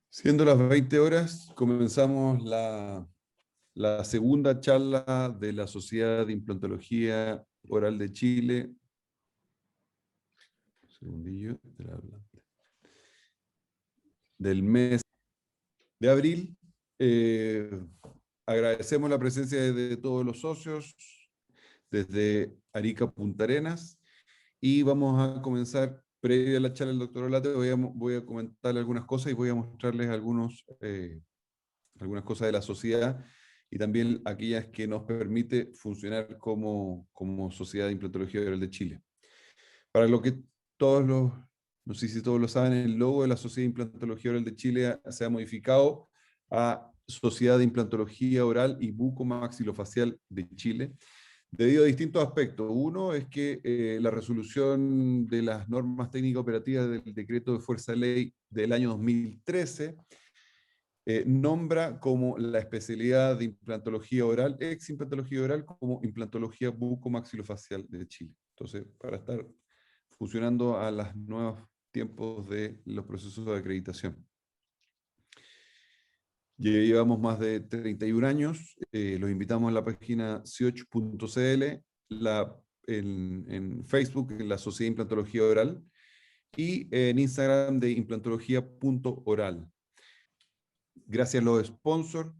Siendo las 20 horas, comenzamos la segunda charla de la Sociedad de Implantología Oral de Chile. Un segundillo, del mes de abril. Agradecemos la presencia de todos los socios desde Arica, Punta Arenas, y vamos a comenzar. Previo a la charla del doctor Olate, voy a comentarle algunas cosas y voy a mostrarles algunas cosas de la sociedad y también aquellas que nos permite funcionar como Sociedad de Implantología Oral de Chile. Para lo que no sé si todos lo saben, el logo de la Sociedad de Implantología Oral de Chile se ha modificado a Sociedad de Implantología Oral y Bucomaxilofacial de Chile, debido a distintos aspectos. Uno es que la resolución de las normas técnicas operativas del decreto de fuerza de ley del año 2013 nombra como la especialidad de implantología oral, ex implantología oral, como implantología bucomaxilofacial de Chile. Entonces, para estar funcionando a los nuevos tiempos de los procesos de acreditación. Ya llevamos más de 31 años, los invitamos a la página sioch.cl, en Facebook, en la Sociedad de Implantología Oral, y en Instagram de implantología.oral. Gracias a los sponsors,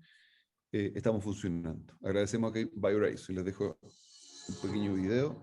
estamos funcionando. Agradecemos a BioRace y les dejo un pequeño video.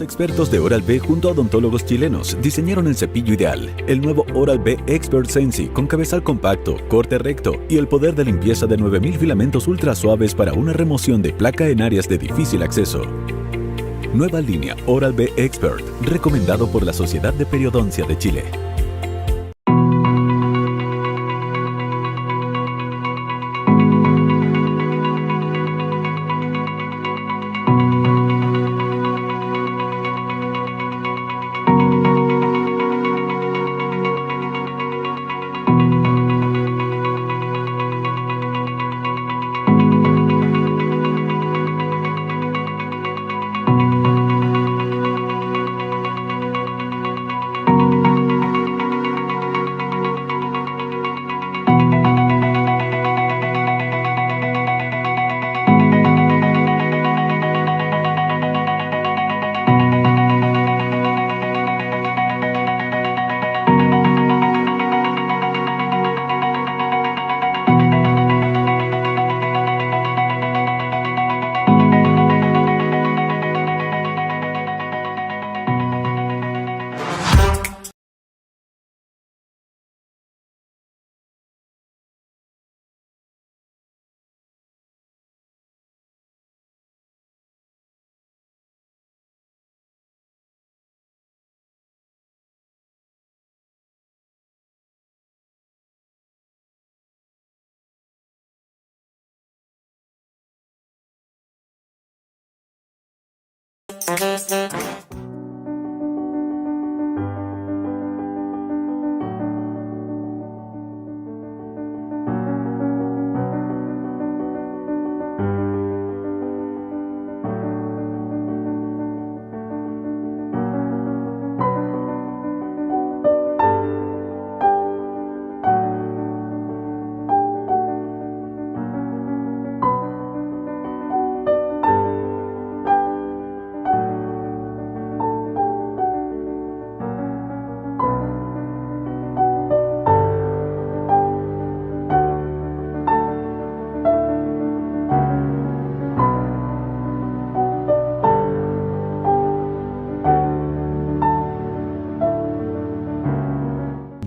Expertos de Oral-B junto a odontólogos chilenos diseñaron el cepillo ideal, el nuevo Oral-B Expert Sensi con cabezal compacto, corte recto y el poder de limpieza de 9000 filamentos ultra suaves para una remoción de placa en áreas de difícil acceso. Nueva línea Oral-B Expert, recomendado por la Sociedad de Periodoncia de Chile.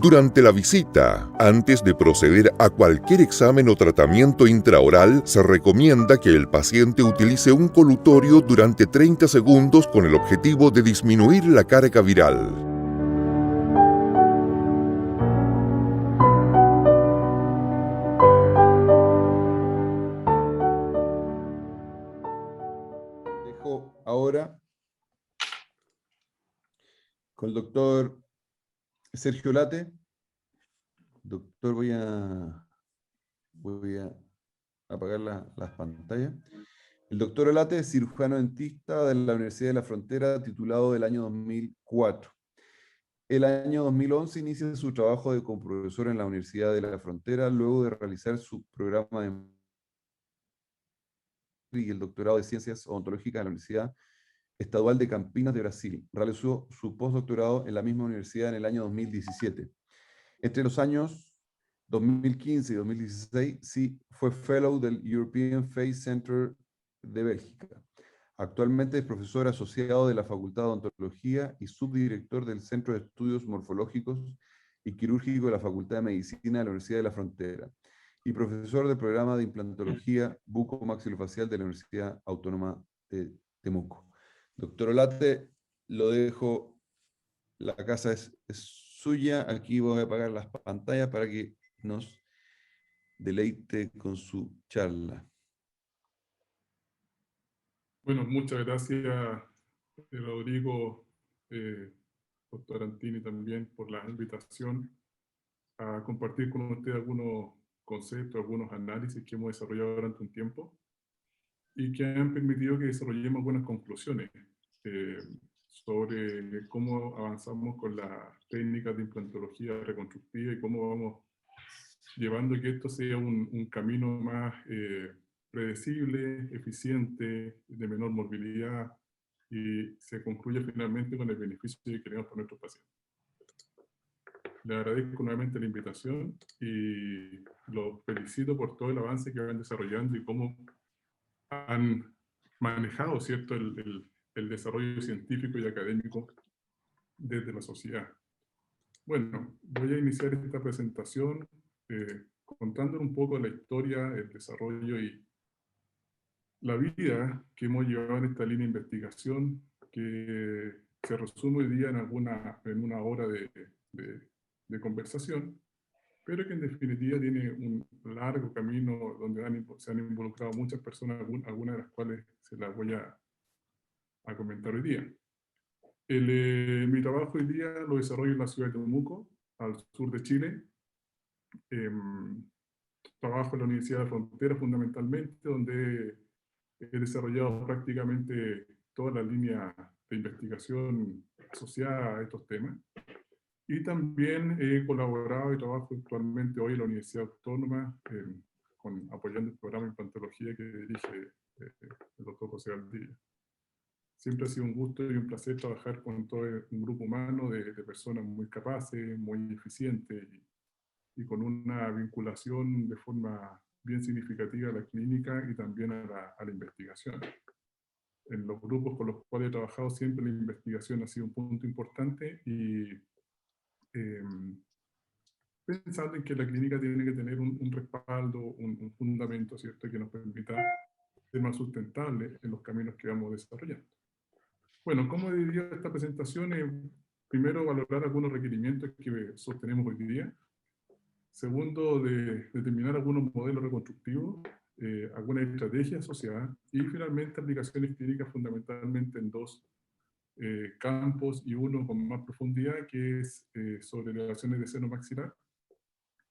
Durante la visita, antes de proceder a cualquier examen o tratamiento intraoral, se recomienda que el paciente utilice un colutorio durante 30 segundos con el objetivo de disminuir la carga viral. Dejo ahora con el doctor Sergio Late. Doctor, voy a apagar las pantallas. El doctor Olate es cirujano dentista de la Universidad de la Frontera, titulado del año 2004. El año 2011 inicia su trabajo de coprofesor en la Universidad de la Frontera, luego de realizar su programa de y el doctorado de Ciencias Odontológicas en la Universidad Estadual de Campinas de Brasil. Realizó su postdoctorado en la misma universidad en el año 2017. Entre los años 2015 y 2016, sí fue Fellow del European Face Center de Bélgica. Actualmente es profesor asociado de la Facultad de Odontología y subdirector del Centro de Estudios Morfológicos y Quirúrgicos de la Facultad de Medicina de la Universidad de la Frontera y profesor del programa de implantología bucomaxilofacial de la Universidad Autónoma de Temuco. Doctor Olate, lo dejo, la casa es suya. Aquí voy a apagar las pantallas para que nos deleite con su charla. Bueno, muchas gracias, Rodrigo, doctor Antini, también por la invitación a compartir con usted algunos conceptos, algunos análisis que hemos desarrollado durante un tiempo y que han permitido que desarrollemos buenas conclusiones sobre cómo avanzamos con las técnicas de implantología reconstructiva y cómo vamos llevando que esto sea un camino más predecible, eficiente, de menor morbilidad y se concluya finalmente con el beneficio que queremos para nuestros pacientes. Le agradezco nuevamente la invitación y los felicito por todo el avance que van desarrollando y cómo han manejado, ¿cierto?, el desarrollo científico y académico desde la sociedad. Bueno, voy a iniciar esta presentación contando un poco la historia, el desarrollo y la vida que hemos llevado en esta línea de investigación, que se resume hoy día en una hora de conversación, pero que en definitiva tiene un largo camino donde se han involucrado muchas personas, algunas de las cuales se las voy a comentar hoy día. Mi trabajo hoy día lo desarrollo en la ciudad de Temuco, al sur de Chile. Trabajo en la Universidad de la Frontera fundamentalmente, donde he desarrollado prácticamente toda la línea de investigación asociada a estos temas. Y también he colaborado y trabajo actualmente hoy en la Universidad Autónoma apoyando el programa de implantología que dirige el doctor José Valdivia. Siempre ha sido un gusto y un placer trabajar con todo un grupo humano de personas muy capaces, muy eficientes y con una vinculación de forma bien significativa a la clínica y también a la investigación. En los grupos con los cuales he trabajado siempre la investigación ha sido un punto importante y pensando en que la clínica tiene que tener un respaldo, un fundamento, ¿cierto?, que nos permita ser más sustentable en los caminos que vamos desarrollando. Bueno, ¿cómo dividiría esta presentación? Primero, valorar algunos requerimientos que sostenemos hoy día. Segundo, de determinar algunos modelos reconstructivos, algunas estrategias asociadas y finalmente aplicaciones clínicas fundamentalmente en dos campos y uno con más profundidad que es sobre elevaciones de seno maxilar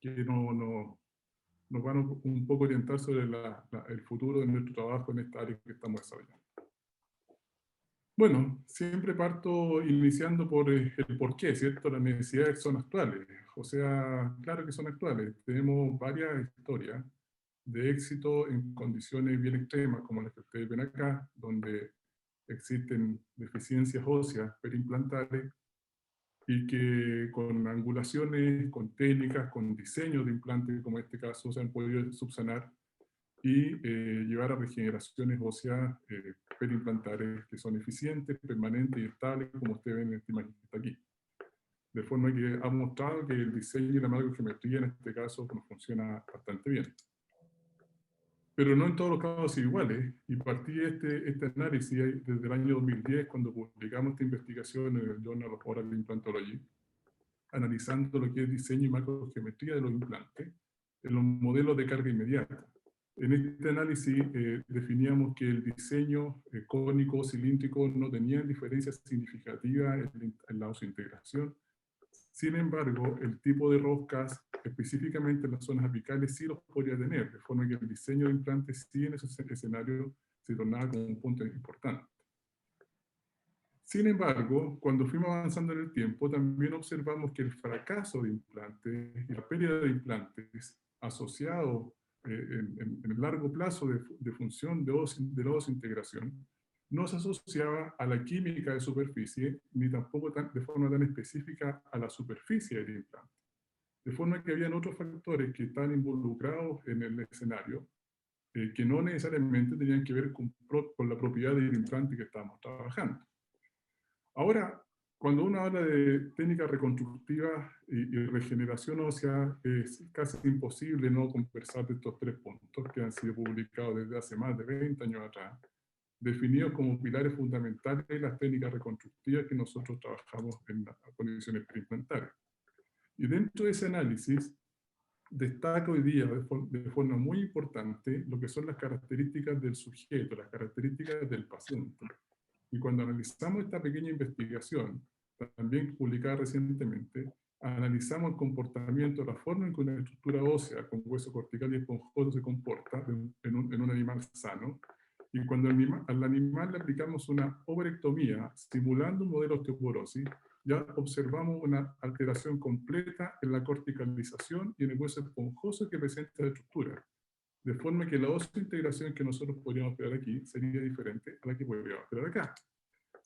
que nos van a un poco orientar sobre el futuro de nuestro trabajo en esta área que estamos desarrollando. Bueno, siempre parto iniciando por el porqué, ¿cierto? Las necesidades son actuales, o sea, claro que son actuales. Tenemos varias historias de éxito en condiciones bien extremas, como las que ustedes ven acá, donde existen deficiencias óseas periimplantales y que con angulaciones, con técnicas, con diseños de implantes, como en este caso, se han podido subsanar y llevar a regeneraciones óseas perimplantares que son eficientes, permanentes y estables, como ustedes ven en esta imagen que está aquí. de forma que ha mostrado que el diseño y la amalgometría en este caso nos funciona bastante bien. Pero no en todos los casos iguales, y partí este análisis desde el año 2010, cuando publicamos esta investigación en el Journal of Oral Implantology, analizando lo que es diseño y macrogeometría de los implantes en los modelos de carga inmediata. En este análisis definíamos que el diseño cónico o cilíndrico no tenía diferencias significativas en la osintegración. Sin embargo, el tipo de roscas, específicamente en las zonas apicales, sí los podría tener, de forma que el diseño de implantes sí en ese escenario se tornaba como un punto importante. Sin embargo, cuando fuimos avanzando en el tiempo, también observamos que el fracaso de implantes y la pérdida de implantes asociado en el largo plazo de función de la osintegración no se asociaba a la química de superficie, ni tampoco de forma tan específica a la superficie del implante. De forma que habían otros factores que están involucrados en el escenario, que no necesariamente tenían que ver con la propiedad del implante que estábamos trabajando. Ahora, cuando uno habla de técnicas reconstructivas y regeneración ósea, es casi imposible no conversar de estos 3 puntos que han sido publicados desde hace más de 20 años atrás, definidos como pilares fundamentales de las técnicas reconstructivas que nosotros trabajamos en las condiciones preimplantares. Y dentro de ese análisis, destaca hoy día de forma muy importante lo que son las características del sujeto, las características del paciente. Y cuando analizamos esta pequeña investigación, también publicada recientemente, analizamos el comportamiento, la forma en que una estructura ósea con hueso cortical y esponjoso se comporta en un animal sano. Y cuando al animal le aplicamos una ovarectomía, simulando un modelo de osteoporosis, ya observamos una alteración completa en la corticalización y en el hueso esponjoso que presenta la estructura. De forma que la osteointegración que nosotros podríamos esperar aquí sería diferente a la que podríamos esperar acá.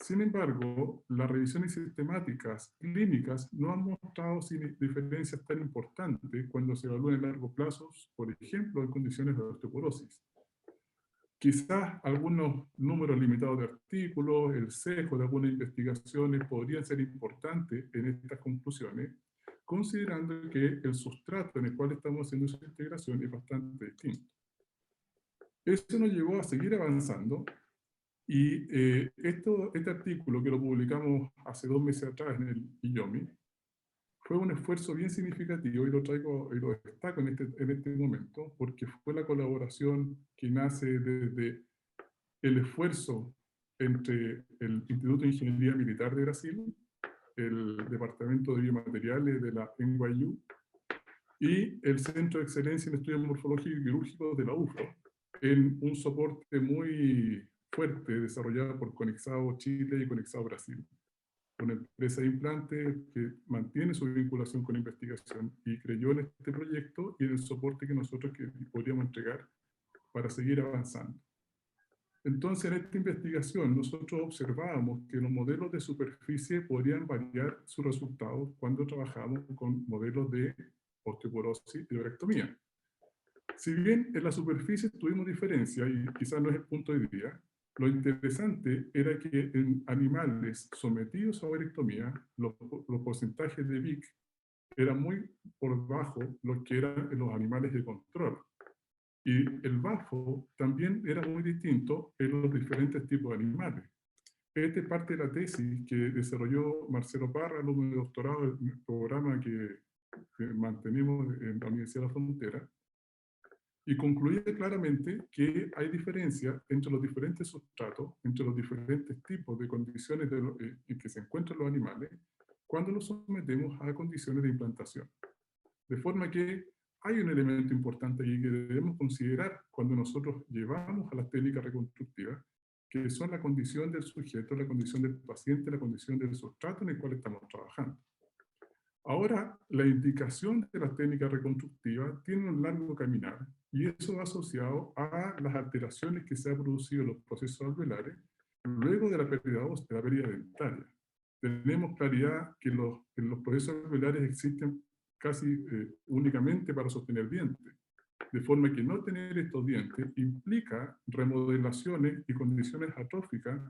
Sin embargo, las revisiones sistemáticas clínicas no han mostrado diferencias tan importantes cuando se evalúan en largo plazo, por ejemplo, en condiciones de osteoporosis. Quizás algunos números limitados de artículos, el sesgo de algunas investigaciones podrían ser importantes en estas conclusiones, considerando que el sustrato en el cual estamos haciendo esa integración es bastante distinto. Eso nos llevó a seguir avanzando, y este artículo que lo publicamos hace 2 meses atrás en el IOMI, fue un esfuerzo bien significativo, y lo traigo y lo destaco en este momento, porque fue la colaboración que nace desde el esfuerzo entre el Instituto de Ingeniería Militar de Brasil, el Departamento de Biomateriales de la NYU y el Centro de Excelencia en Estudios Morfológicos y Quirúrgicos de la UFRO, en un soporte muy fuerte desarrollado por Conexao Chile y Conexao Brasil, una empresa de implantes que mantiene su vinculación con la investigación y creyó en este proyecto y en el soporte que nosotros podríamos entregar para seguir avanzando. Entonces, en esta investigación nosotros observábamos que los modelos de superficie podrían variar sus resultados cuando trabajamos con modelos de osteoporosis y ovarectomía. Si bien en la superficie tuvimos diferencia, y quizás no es el punto de hoy día, lo interesante era que en animales sometidos a ovarectomía, los porcentajes de VIC eran muy por debajo los que eran en los animales de control. Y el BAFO también era muy distinto en los diferentes tipos de animales. Esta es parte de la tesis que desarrolló Marcelo Parra, alumno de doctorado del programa que mantenemos en la Universidad de la Frontera, y concluía claramente que hay diferencia entre los diferentes sustratos, entre los diferentes tipos de condiciones en que se encuentran los animales, cuando los sometemos a condiciones de implantación. De forma que hay un elemento importante allí que debemos considerar cuando nosotros llevamos a las técnicas reconstructivas, que son la condición del sujeto, la condición del paciente, la condición del sustrato en el cual estamos trabajando. Ahora, la indicación de las técnicas reconstructivas tiene un largo caminar, y eso va asociado a las alteraciones que se han producido en los procesos alveolares luego de la pérdida ósea, de la pérdida dentaria. Tenemos claridad que en los procesos alveolares existen casi únicamente para sostener dientes, de forma que no tener estos dientes implica remodelaciones y condiciones atróficas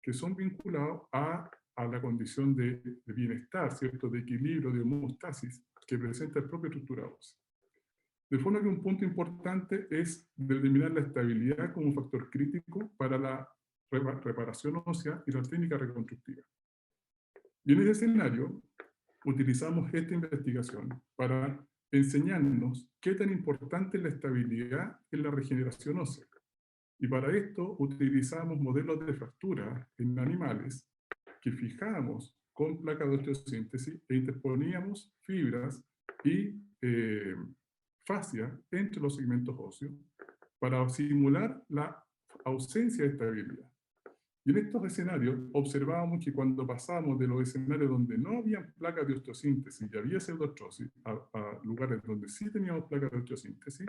que son vinculadas a a la condición de bienestar, ¿cierto?, de equilibrio, de homeostasis que presenta el propio estructura ósea. De forma que un punto importante es determinar la estabilidad como un factor crítico para la reparación ósea y la técnica reconstructiva. Y en ese escenario, utilizamos esta investigación para enseñarnos qué tan importante es la estabilidad en la regeneración ósea. Y para esto utilizamos modelos de fractura en animales que fijábamos con placas de osteosíntesis e interponíamos fibras y fascia entre los segmentos óseos para simular la ausencia de estabilidad. Y en estos escenarios observábamos que cuando pasábamos de los escenarios donde no había placas de osteosíntesis y había pseudoartrosis a lugares donde sí teníamos placas de osteosíntesis,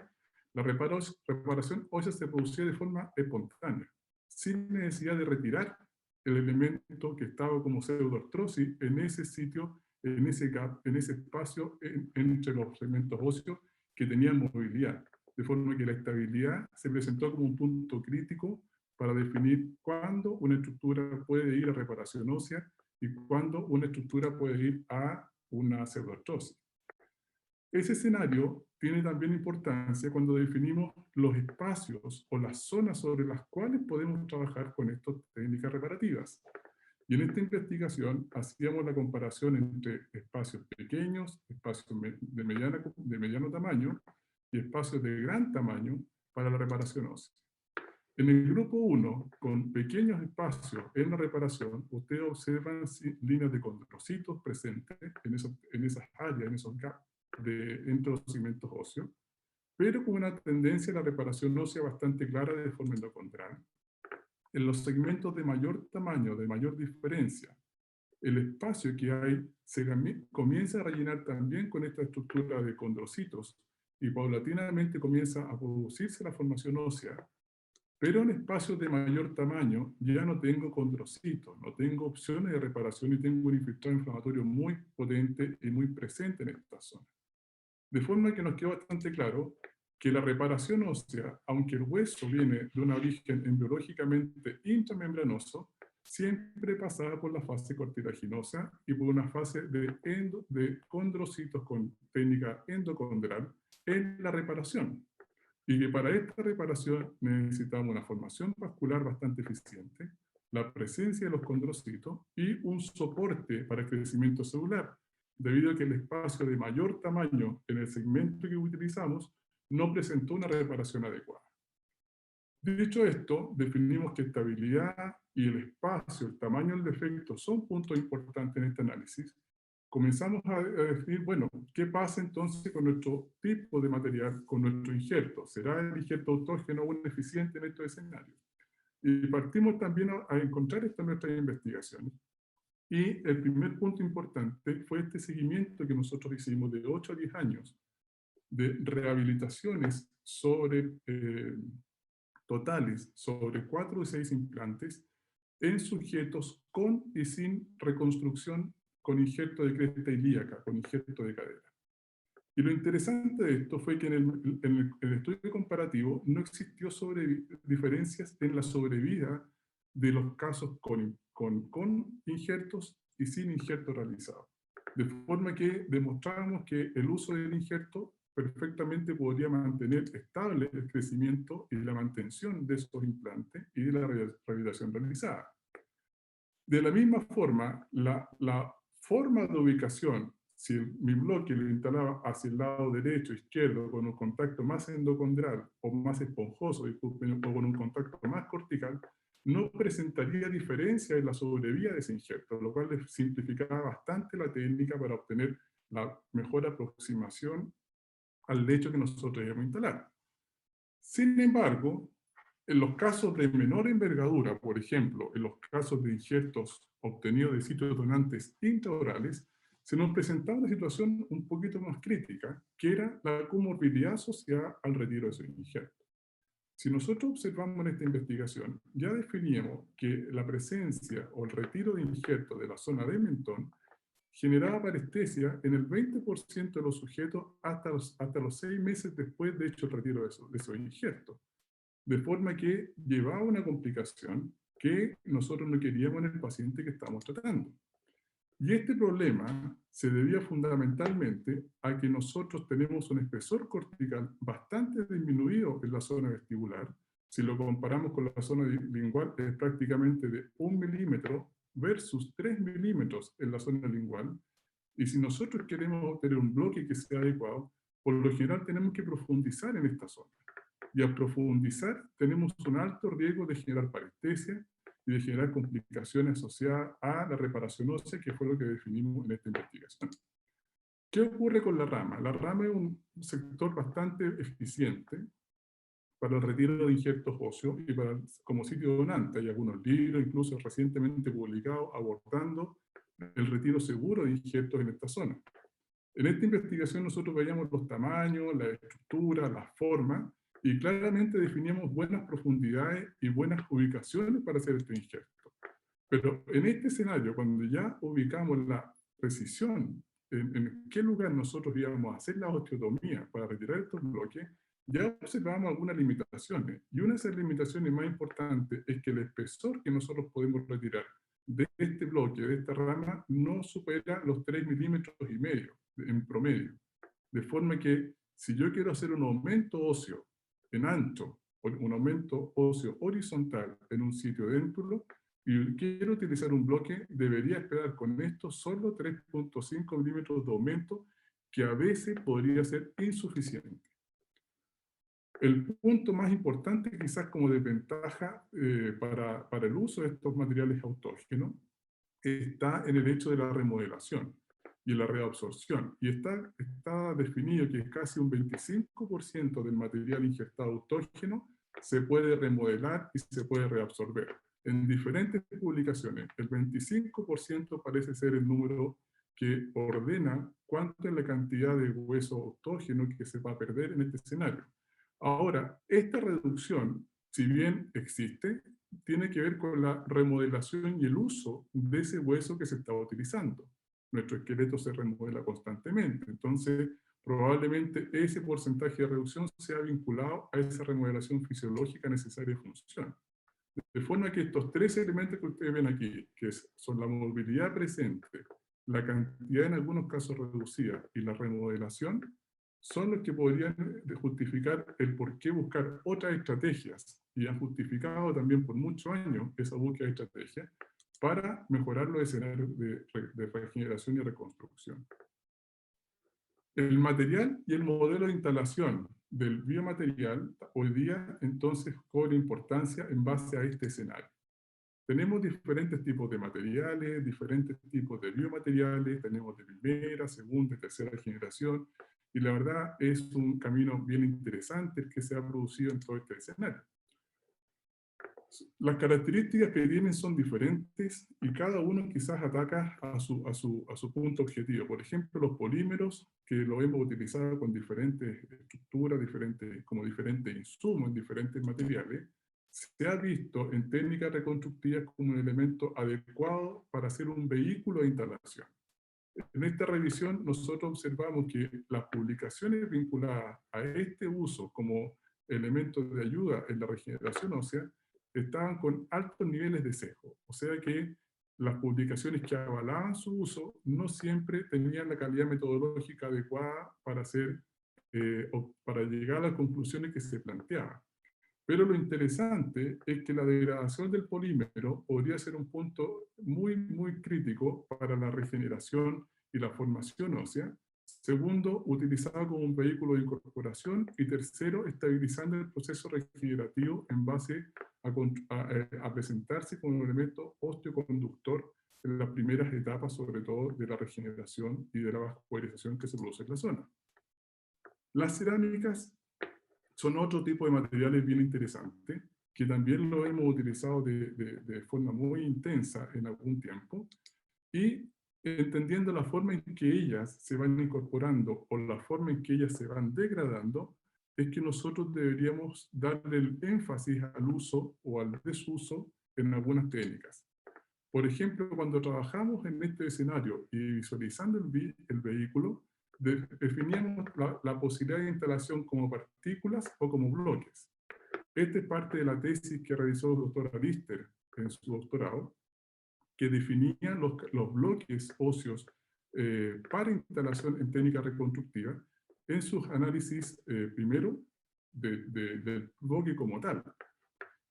la reparación ósea se producía de forma espontánea, sin necesidad de retirar el elemento que estaba como pseudoartrosis en ese sitio, en ese gap, en ese espacio entre los segmentos óseos que tenían movilidad. De forma que la estabilidad se presentó como un punto crítico para definir cuándo una estructura puede ir a reparación ósea y cuándo una estructura puede ir a una pseudoartrosis. Ese escenario tiene también importancia cuando definimos los espacios o las zonas sobre las cuales podemos trabajar con estas técnicas reparativas. Y en esta investigación hacíamos la comparación entre espacios pequeños, espacios de mediano tamaño y espacios de gran tamaño para la reparación ósea. En el grupo 1, con pequeños espacios en la reparación, ustedes observan líneas de condrocitos presentes en esas áreas, en esos gaps entre los segmentos óseos, pero con una tendencia a la reparación ósea bastante clara de forma endocondral. En los segmentos de mayor tamaño, de mayor diferencia, el espacio que hay se comienza a rellenar también con esta estructura de condrocitos y paulatinamente comienza a producirse la formación ósea. Pero en espacios de mayor tamaño ya no tengo condrocitos, no tengo opciones de reparación y tengo un infiltrado inflamatorio muy potente y muy presente en esta zona. De forma que nos quedó bastante claro que la reparación ósea, aunque el hueso viene de un origen embriológicamente intramembranoso, siempre pasaba por la fase cartilaginosa y por una fase de condrocitos con técnica endocondral en la reparación. Y que para esta reparación necesitamos una formación vascular bastante eficiente, la presencia de los condrocitos y un soporte para el crecimiento celular, debido a que el espacio de mayor tamaño en el segmento que utilizamos no presentó una reparación adecuada. Dicho esto, definimos que estabilidad y el espacio, el tamaño del defecto son puntos importantes en este análisis. Comenzamos a definir, bueno, ¿qué pasa entonces con nuestro tipo de material, con nuestro injerto? ¿Será el injerto autógeno aún eficiente en estos escenarios? Y partimos también a encontrar esto en nuestras investigaciones. Y el primer punto importante fue este seguimiento que nosotros hicimos de 8 a 10 años de rehabilitaciones totales sobre 4 de 6 implantes en sujetos con y sin reconstrucción con injerto de cresta ilíaca, con injerto de cadera. Y lo interesante de esto fue que en el estudio comparativo no existió diferencias en la sobrevida de los casos con injertos y sin injerto realizado. De forma que demostramos que el uso del injerto perfectamente podría mantener estable el crecimiento y la mantención de estos implantes y de la rehabilitación realizada. De la misma forma, la forma de ubicación, si mi bloque lo instalaba hacia el lado derecho o izquierdo con un contacto más endocondral o más esponjoso, o con un contacto más cortical, no presentaría diferencia en la sobrevida de ese injerto, lo cual simplificaba bastante la técnica para obtener la mejor aproximación al lecho que nosotros íbamos a instalar. Sin embargo, en los casos de menor envergadura, por ejemplo, en los casos de injertos obtenidos de sitios donantes intraorales, se nos presentaba una situación un poquito más crítica, que era la comorbilidad asociada al retiro de esos injertos. Si nosotros observamos en esta investigación, ya definíamos que la presencia o el retiro de injertos de la zona de mentón generaba parestesia en el 20% de los sujetos hasta los 6 meses después de hecho el retiro de esos injertos. De forma que llevaba una complicación que nosotros no queríamos en el paciente que estamos tratando. Y este problema se debía fundamentalmente a que nosotros tenemos un espesor cortical bastante disminuido en la zona vestibular. Si lo comparamos con la zona lingual, es prácticamente de 1 milímetro versus 3 milímetros en la zona lingual. Y si nosotros queremos obtener un bloque que sea adecuado, por lo general tenemos que profundizar en esta zona. Y al profundizar tenemos un alto riesgo de generar parestesia y de generar complicaciones asociadas a la reparación ósea, que fue lo que definimos en esta investigación. ¿Qué ocurre con la rama? La rama es un sector bastante eficiente para el retiro de injertos óseos y para, como sitio donante. Hay algunos libros, incluso recientemente publicados, abordando el retiro seguro de injertos en esta zona. En esta investigación nosotros veíamos los tamaños, la estructura, la forma, y claramente definíamos buenas profundidades y buenas ubicaciones para hacer este injerto. Pero en este escenario, cuando ya ubicamos la precisión en qué lugar nosotros íbamos a hacer la osteotomía para retirar estos bloques, ya observamos algunas limitaciones. Y una de esas limitaciones más importantes es que el espesor que nosotros podemos retirar de este bloque, de esta rama, no supera los 3,5 milímetros en promedio. De forma que si yo quiero hacer un aumento óseo en ancho, un aumento óseo horizontal en un sitio déntulo, y quiero utilizar un bloque, debería esperar con esto solo 3,5 milímetros de aumento, que a veces podría ser insuficiente. El punto más importante, quizás como desventaja para el uso de estos materiales autógenos, está en el hecho de la remodelación y la reabsorción. Y está definido que casi un 25% del material injertado autógeno se puede remodelar y se puede reabsorber. En diferentes publicaciones, el 25% parece ser el número que ordena cuánto es la cantidad de hueso autógeno que se va a perder en este escenario. Ahora, esta reducción, si bien existe, tiene que ver con la remodelación y el uso de ese hueso que se está utilizando. Nuestro esqueleto se remodela constantemente, entonces probablemente ese porcentaje de reducción sea vinculado a esa remodelación fisiológica necesaria de función. De forma que estos tres elementos que ustedes ven aquí, que son la movilidad presente, la cantidad en algunos casos reducida y la remodelación, son los que podrían justificar el por qué buscar otras estrategias, y han justificado también por muchos años esa búsqueda de estrategias para mejorar los escenarios de regeneración y reconstrucción. El material y el modelo de instalación del biomaterial hoy día entonces cobra importancia en base a este escenario. Tenemos diferentes tipos de materiales, diferentes tipos de biomateriales, tenemos de primera, segunda y tercera generación, y la verdad es un camino bien interesante el que se ha producido en todo este escenario. Las características que tienen son diferentes y cada uno quizás ataca a su punto objetivo. Por ejemplo, los polímeros, que lo hemos utilizado con diferentes estructuras, como diferentes insumos en diferentes materiales, se ha visto en técnicas reconstructivas como un elemento adecuado para hacer un vehículo de instalación. En esta revisión nosotros observamos que las publicaciones vinculadas a este uso como elemento de ayuda en la regeneración ósea estaban con altos niveles de sesgo, o sea que las publicaciones que avalaban su uso no siempre tenían la calidad metodológica adecuada para llegar a las conclusiones que se planteaban. Pero lo interesante es que la degradación del polímero podría ser un punto muy, muy crítico para la regeneración y la formación ósea. Segundo, utilizado como un vehículo de incorporación. Y tercero, estabilizando el proceso regenerativo en base a presentarse como un elemento osteoconductor en las primeras etapas, sobre todo de la regeneración y de la vascularización que se produce en la zona. Las cerámicas son otro tipo de materiales bien interesantes, que también lo hemos utilizado de forma muy intensa en algún tiempo, y entendiendo la forma en que ellas se van incorporando o la forma en que ellas se van degradando, es que nosotros deberíamos darle el énfasis al uso o al desuso en algunas técnicas. Por ejemplo, cuando trabajamos en este escenario y visualizando el vehículo, definíamos la posibilidad de instalación como partículas o como bloques. Esta es parte de la tesis que realizó el doctor Alister en su doctorado, que definía los bloques óseos para instalación en técnica reconstructiva en sus análisis primero del bloque como tal.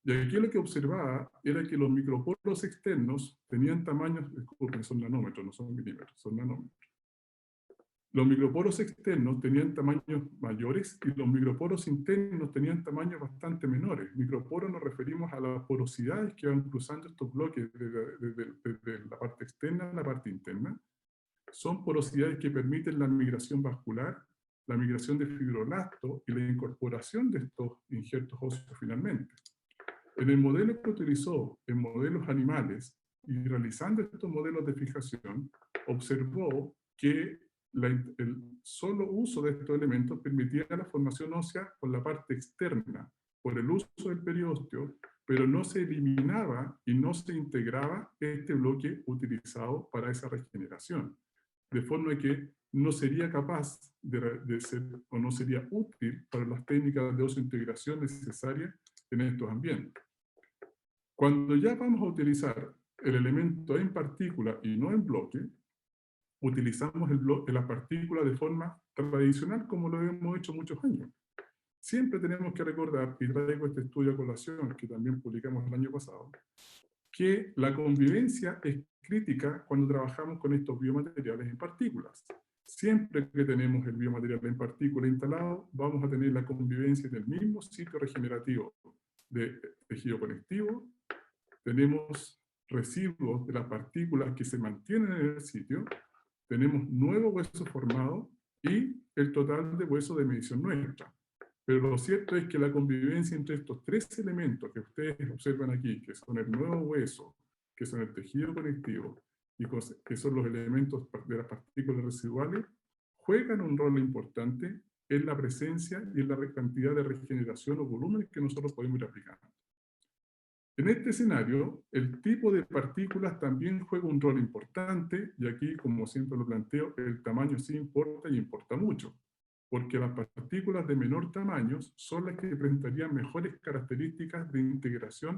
Y aquí lo que observaba era que los microporos externos tenían tamaños, disculpen, son nanómetros, no son milímetros, son nanómetros. Los microporos externos tenían tamaños mayores y los microporos internos tenían tamaños bastante menores. Microporos nos referimos a las porosidades que van cruzando estos bloques desde la parte externa a la parte interna. Son porosidades que permiten la migración vascular, la migración de fibroblastos y la incorporación de estos injertos óseos finalmente. En el modelo que utilizó en modelos animales y realizando estos modelos de fijación, observó que el solo uso de estos elementos permitía la formación ósea por la parte externa, por el uso del periósteo, pero no se eliminaba y no se integraba este bloque utilizado para esa regeneración. De forma que no sería capaz de ser, o no sería útil para las técnicas de osseointegración necesarias en estos ambientes. Cuando ya vamos a utilizar el elemento en partícula y no en bloque, utilizamos la partícula de forma tradicional como lo hemos hecho muchos años. Siempre tenemos que recordar, y traigo este estudio a colación que también publicamos el año pasado, que la convivencia es crítica cuando trabajamos con estos biomateriales en partículas. Siempre que tenemos el biomaterial en partícula instalado, vamos a tener la convivencia en el mismo sitio regenerativo de tejido conectivo. Tenemos residuos de las partículas que se mantienen en el sitio, tenemos nuevo hueso formado y el total de hueso de medición nuestra. Pero lo cierto es que la convivencia entre estos tres elementos que ustedes observan aquí, que son el nuevo hueso, que son el tejido conectivo, y que son los elementos de las partículas residuales, juegan un rol importante en la presencia y en la cantidad de regeneración o volúmenes que nosotros podemos ir aplicando. En este escenario, el tipo de partículas también juega un rol importante, y aquí, como siempre lo planteo, el tamaño sí importa y importa mucho, porque las partículas de menor tamaño son las que presentarían mejores características de integración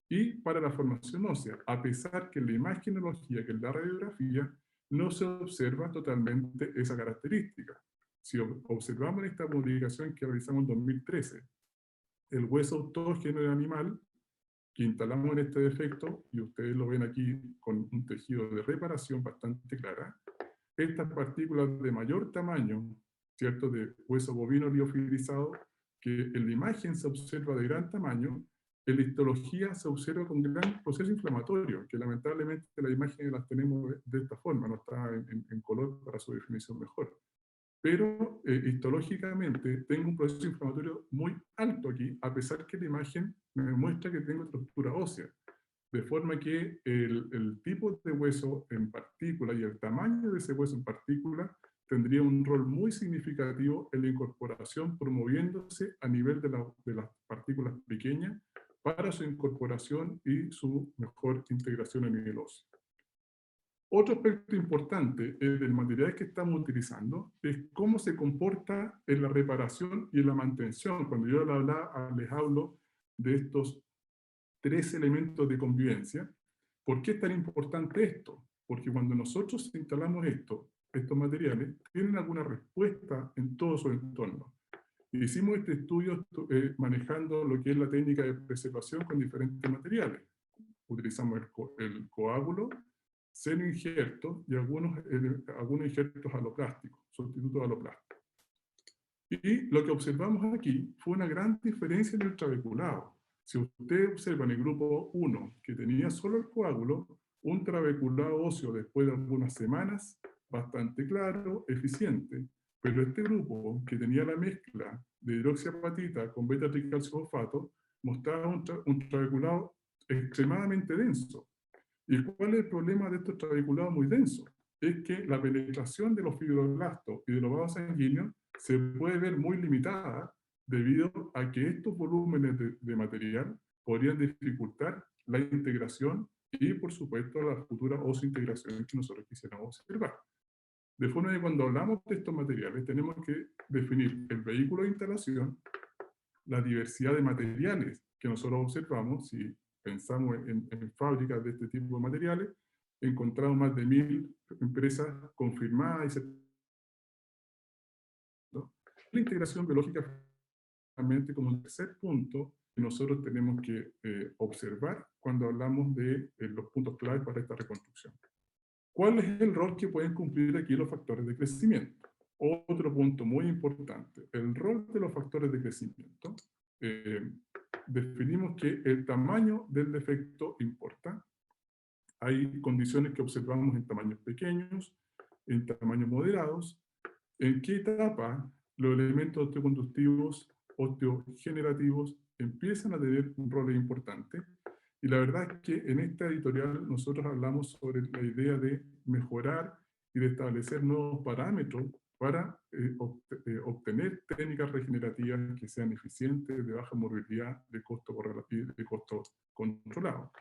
y para la formación ósea, a pesar que en la imagenología, que en la radiografía, no se observa totalmente esa característica. Si observamos en esta publicación que realizamos en 2013, el hueso autógeno del animal, que instalamos en este defecto, y ustedes lo ven aquí con un tejido de reparación bastante clara, estas partículas de mayor tamaño, ¿cierto?, de hueso bovino liofilizado, que en la imagen se observa de gran tamaño, en la histología se observa con gran proceso inflamatorio, que lamentablemente las imágenes las tenemos de esta forma, no está en color para su definición mejor. Pero histológicamente tengo un proceso inflamatorio muy alto aquí, a pesar que la imagen me muestra que tengo estructura ósea. De forma que el tipo de hueso en partícula y el tamaño de ese hueso en partícula tendría un rol muy significativo en la incorporación, promoviéndose a nivel de las partículas pequeñas para su incorporación y su mejor integración a nivel óseo. Otro aspecto importante del material que estamos utilizando es cómo se comporta en la reparación y en la mantención. Cuando yo les hablo de estos tres elementos de convivencia, ¿por qué es tan importante esto? Porque cuando nosotros instalamos estos materiales, tienen alguna respuesta en todo su entorno. Hicimos este estudio manejando lo que es la técnica de preservación con diferentes materiales. Utilizamos el coágulo, seno injerto y algunos injertos aloplásticos, sustitutos aloplásticos. Y lo que observamos aquí fue una gran diferencia en el trabeculado. Si ustedes observan el grupo 1, que tenía solo el coágulo, un trabeculado óseo después de algunas semanas, bastante claro, eficiente. Pero este grupo, que tenía la mezcla de hidroxiapatita con beta-tricalciofosfato, mostraba un trabeculado extremadamente denso. ¿Y cuál es el problema de estos trabeculados muy densos? Es que la penetración de los fibroblastos y de los vasos sanguíneos se puede ver muy limitada debido a que estos volúmenes de material podrían dificultar la integración y, por supuesto, la futura osseointegración que nosotros quisiéramos observar. De forma que cuando hablamos de estos materiales tenemos que definir el vehículo de instalación, la diversidad de materiales que nosotros observamos, si pensamos en fábricas de este tipo de materiales, encontramos más de 1000 empresas confirmadas y la integración biológica como el tercer punto que nosotros tenemos que observar cuando hablamos de los puntos clave para esta reconstrucción. ¿Cuál es el rol que pueden cumplir aquí los factores de crecimiento? Otro punto muy importante, el rol de los factores de crecimiento. Definimos que el tamaño del defecto importa. Hay condiciones que observamos en tamaños pequeños, en tamaños moderados. ¿En qué etapa los elementos osteoconductivos, osteogenerativos, empiezan a tener un rol importante? Y la verdad es que en esta editorial nosotros hablamos sobre la idea de mejorar y de establecer nuevos parámetros para obtener técnicas regenerativas que sean eficientes, de baja morbilidad, de costo controlado.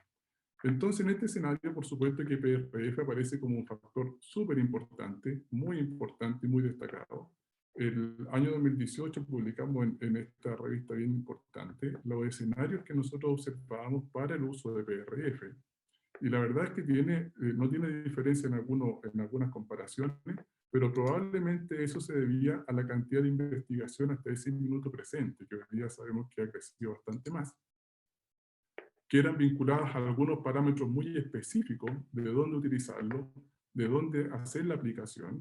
Entonces, en este escenario, por supuesto que PRF aparece como un factor súper importante, muy importante y muy destacado. El año 2018 publicamos en esta revista bien importante los escenarios que nosotros observábamos para el uso de PRF. Y la verdad es que no tiene diferencia en algunas comparaciones, pero probablemente eso se debía a la cantidad de investigación hasta ese minuto presente, que hoy día sabemos que ha crecido bastante más, que eran vinculadas a algunos parámetros muy específicos de dónde utilizarlo, de dónde hacer la aplicación.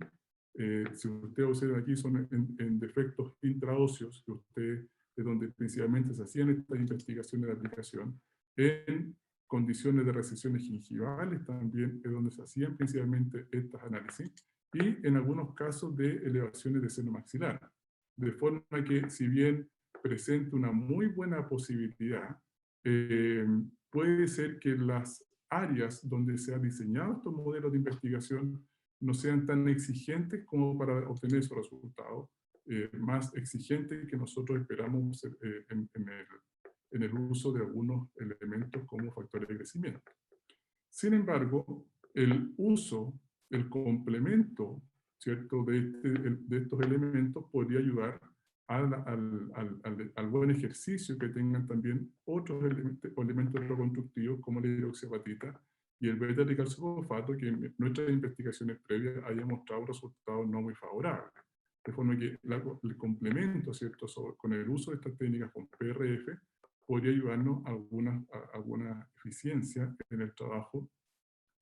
Si ustedes observan aquí, son en defectos intraóseos, de donde principalmente se hacían estas investigaciones de aplicación, en condiciones de recesiones gingivales también, es donde se hacían principalmente estas análisis, y en algunos casos de elevaciones de seno maxilar. De forma que, si bien presenta una muy buena posibilidad, puede ser que las áreas donde se han diseñado estos modelos de investigación no sean tan exigentes como para obtener esos resultados, más exigentes que nosotros esperamos en el uso de algunos elementos como factores de crecimiento. Sin embargo, el uso, el complemento, ¿cierto?, de estos elementos podría ayudar al buen ejercicio que tengan también otros elementos reconstructivos como la hidroxiapatita y el beta-tricalciofosfato, que en nuestras investigaciones previas hayan mostrado resultados no muy favorables. De forma que el complemento, ¿cierto?, con el uso de estas técnicas con PRF podría ayudarnos a alguna eficiencia en el trabajo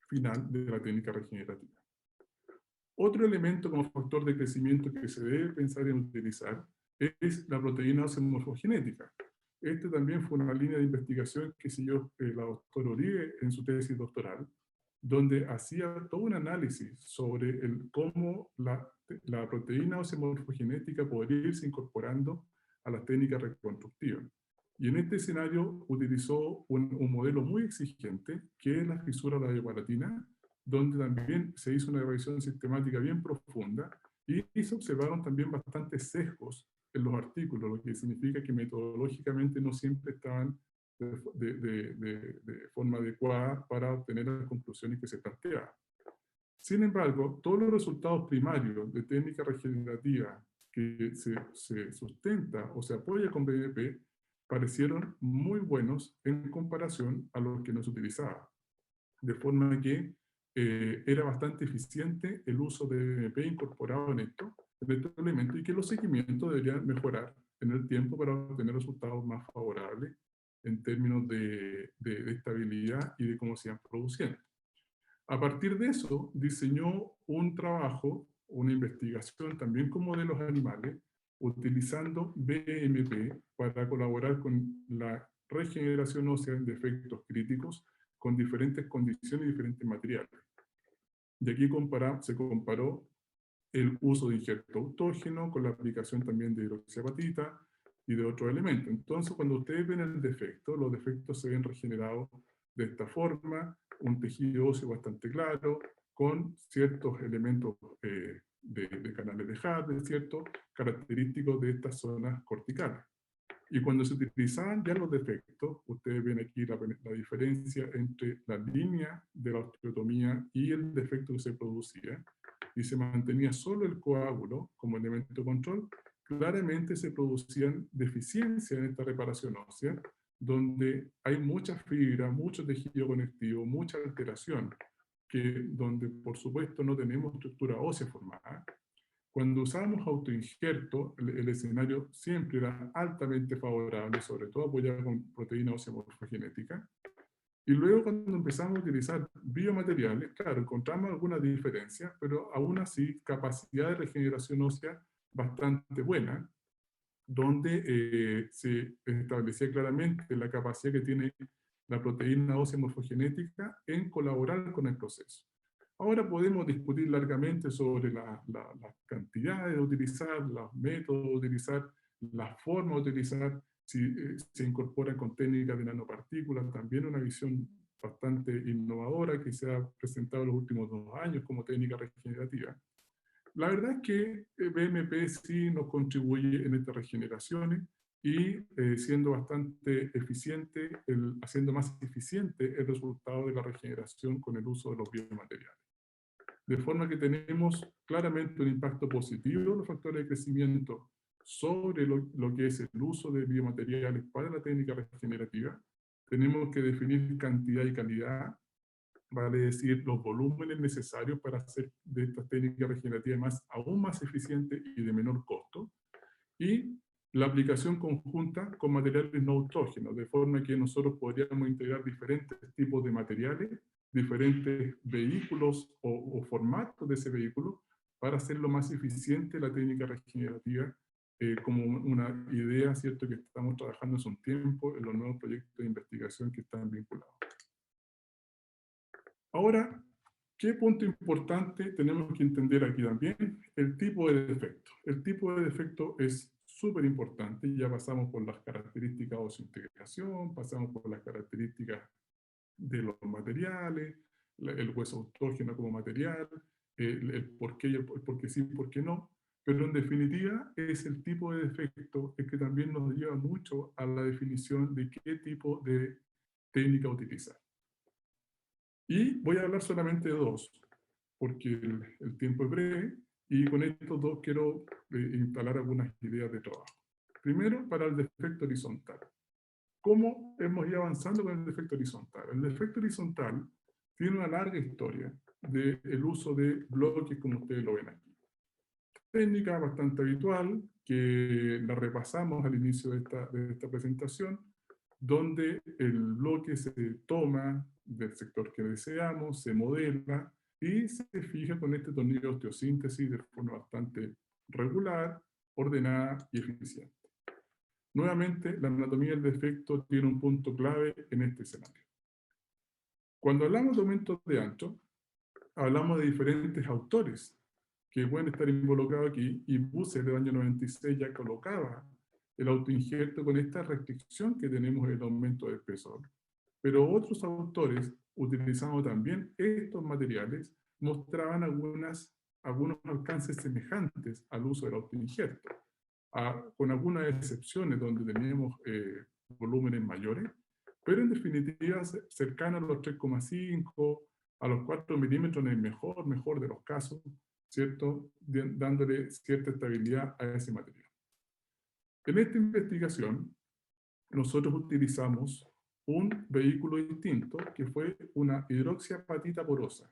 final de la técnica regenerativa. Otro elemento como factor de crecimiento que se debe pensar en utilizar es la proteína ósea morfogenética. Este también fue una línea de investigación que siguió la doctora Uribe en su tesis doctoral, donde hacía todo un análisis sobre cómo la proteína ósea morfogenética podría irse incorporando a las técnicas reconstructivas. Y en este escenario utilizó un modelo muy exigente, que es la fisura radiopalatina, donde también se hizo una revisión sistemática bien profunda y se observaron también bastantes sesgos en los artículos, lo que significa que metodológicamente no siempre estaban de forma adecuada para obtener las conclusiones que se planteaban. Sin embargo, todos los resultados primarios de técnica regenerativa que se sustenta o se apoya con BMP parecieron muy buenos en comparación a los que no se utilizaba. De forma que era bastante eficiente el uso de BMP incorporado en estos elementos, y que los seguimientos deberían mejorar en el tiempo para obtener resultados más favorables en términos de estabilidad y de cómo se iban produciendo. A partir de eso, diseñó un trabajo, una investigación también con modelos animales, utilizando BMP para colaborar con la regeneración ósea en defectos críticos con diferentes condiciones y diferentes materiales. Y aquí se comparó el uso de injerto autógeno con la aplicación también de hidroxiapatita y de otros elementos. Entonces, cuando ustedes ven el defecto, los defectos se ven regenerados de esta forma, un tejido óseo bastante claro, con ciertos elementos de canales de Hardy, ¿cierto?, característicos de estas zonas corticales. Y cuando se utilizaban ya los defectos, ustedes ven aquí la diferencia entre la línea de la osteotomía y el defecto que se producía, y se mantenía solo el coágulo como elemento de control. Claramente se producían deficiencias en esta reparación ósea, donde hay mucha fibra, mucho tejido conectivo, mucha alteración, donde por supuesto no tenemos estructura ósea formada. Cuando usamos autoinjerto, el escenario siempre era altamente favorable, sobre todo apoyado con proteína ósea morfogenética. Y luego cuando empezamos a utilizar biomateriales, claro, encontramos algunas diferencias, pero aún así capacidad de regeneración ósea bastante buena, donde se establecía claramente la capacidad que tiene la proteína ósea morfogenética en colaborar con el proceso. Ahora podemos discutir largamente sobre las cantidades de utilizar, los métodos de utilizar, la forma de utilizar, si se incorporan con técnicas de nanopartículas, también una visión bastante innovadora que se ha presentado en los últimos 2 años como técnica regenerativa. La verdad es que BMP sí nos contribuye en estas regeneraciones y siendo bastante eficiente, haciendo más eficiente el resultado de la regeneración con el uso de los biomateriales. De forma que tenemos claramente un impacto positivo en los factores de crecimiento sobre lo que es el uso de biomateriales para la técnica regenerativa. Tenemos que definir cantidad y calidad, vale decir, los volúmenes necesarios para hacer de esta técnica regenerativa aún más eficiente y de menor costo. Y la aplicación conjunta con materiales no autógenos, de forma que nosotros podríamos integrar diferentes tipos de materiales, diferentes vehículos o formatos de ese vehículo para hacerlo más eficiente la técnica regenerativa, como una idea, ¿cierto?, que estamos trabajando hace un tiempo en los nuevos proyectos de investigación que están vinculados. Ahora, ¿qué punto importante tenemos que entender aquí también? El tipo de defecto. El tipo de defecto es súper importante. Ya pasamos por las características de oseointegración, pasamos por las características de los materiales, el hueso autógeno como material, el por qué, el por qué sí, por qué no. Pero en definitiva es el tipo de defecto el que también nos lleva mucho a la definición de qué tipo de técnica utilizar. Y voy a hablar solamente de 2, porque el tiempo es breve, y con estos 2 quiero instalar algunas ideas de trabajo. Primero, para el defecto horizontal. ¿Cómo hemos ido avanzando con el defecto horizontal? El defecto horizontal tiene una larga historia del uso de bloques como ustedes lo ven aquí. Técnica bastante habitual, que la repasamos al inicio de esta presentación, donde el bloque se toma del sector que deseamos, se modela y se fija con este tornillo de osteosíntesis de forma bastante regular, ordenada y eficiente. Nuevamente, la anatomía del defecto tiene un punto clave en este escenario. Cuando hablamos de aumentos de ancho, hablamos de diferentes autores que pueden estar involucrados aquí, y Busse del año 96 ya colocaba el autoinjerto con esta restricción que tenemos en el aumento del espesor. Pero otros autores, utilizando también estos materiales, mostraban algunos alcances semejantes al uso del autoinjerto, con algunas excepciones donde teníamos volúmenes mayores, pero en definitiva cercano a los 3,5, a los 4 milímetros en el mejor de los casos, ¿cierto? Dándole cierta estabilidad a ese material. En esta investigación, nosotros utilizamos un vehículo distinto, que fue una hidroxiapatita porosa.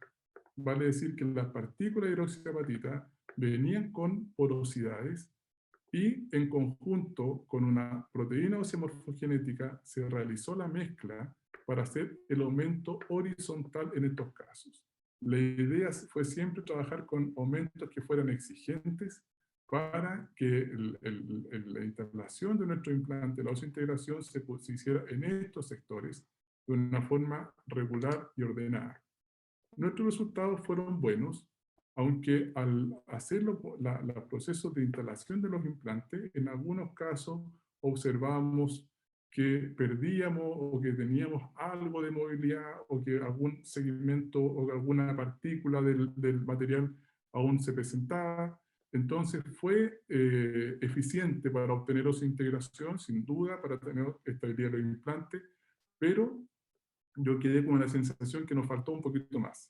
Vale decir que las partículas de hidroxiapatita venían con porosidades y en conjunto con una proteína ósea morfogenética se realizó la mezcla para hacer el aumento horizontal en estos casos. La idea fue siempre trabajar con aumentos que fueran exigentes para que la instalación de nuestro implante, la oseointegración, se hiciera en estos sectores de una forma regular y ordenada. Nuestros resultados fueron buenos, aunque al hacer los procesos de instalación de los implantes, en algunos casos observamos que perdíamos o que teníamos algo de movilidad o que algún segmento o alguna partícula del material aún se presentaba. Entonces fue eficiente para obtener oseointegración, sin duda, para tener estabilidad del implante, pero yo quedé con la sensación que nos faltó un poquito más.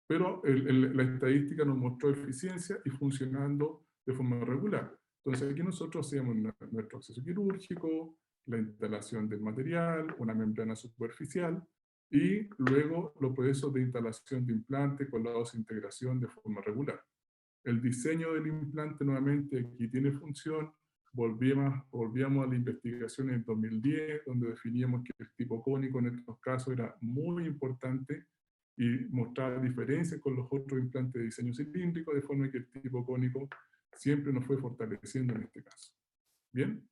Pero la estadística nos mostró eficiencia y funcionando de forma regular. Entonces aquí nosotros hacíamos nuestro acceso quirúrgico, la instalación del material, una membrana superficial, y luego los procesos de instalación de implante con la desintegración de forma regular. El diseño del implante nuevamente aquí tiene función. Volvíamos a la investigación en 2010, donde definíamos que el tipo cónico en estos casos era muy importante y mostraba diferencias con los otros implantes de diseño cilíndrico, de forma que el tipo cónico siempre nos fue fortaleciendo en este caso. Bien.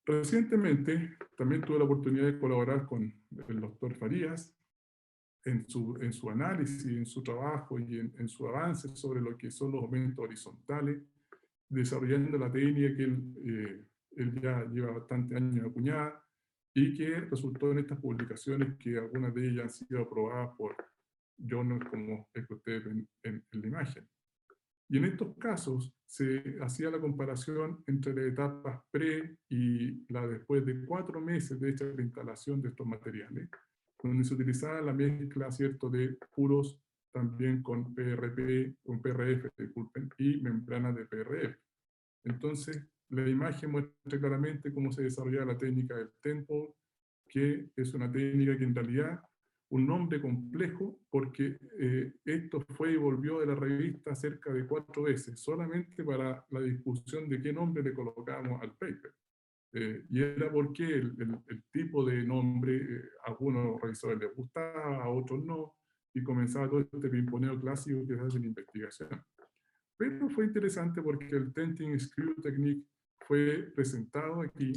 Recientemente también tuve la oportunidad de colaborar con el doctor Farías en su análisis, en su trabajo y en su avance sobre lo que son los aumentos horizontales, desarrollando la técnica que él ya lleva bastantes años acuñada y que resultó en estas publicaciones, que algunas de ellas han sido aprobadas por journals como el que ustedes ven en la imagen. Y en estos casos se hacía la comparación entre las etapas pre y la después de 4 meses de hecha la instalación de estos materiales, donde se utilizaba la mezcla, ¿cierto?, de puros también con PRF, disculpen, y membranas de PRF. Entonces, la imagen muestra claramente cómo se desarrolla la técnica del Temple, que es una técnica que en realidad un nombre complejo, porque esto fue y volvió de la revista cerca de 4 veces, solamente para la discusión de qué nombre le colocábamos al paper. Y era porque el tipo de nombre, a algunos revisores les gustaba, a otros no, y comenzaba todo este pimponeo clásico que se hace en investigación. Pero fue interesante porque el Tenting Screw Technique fue presentado aquí,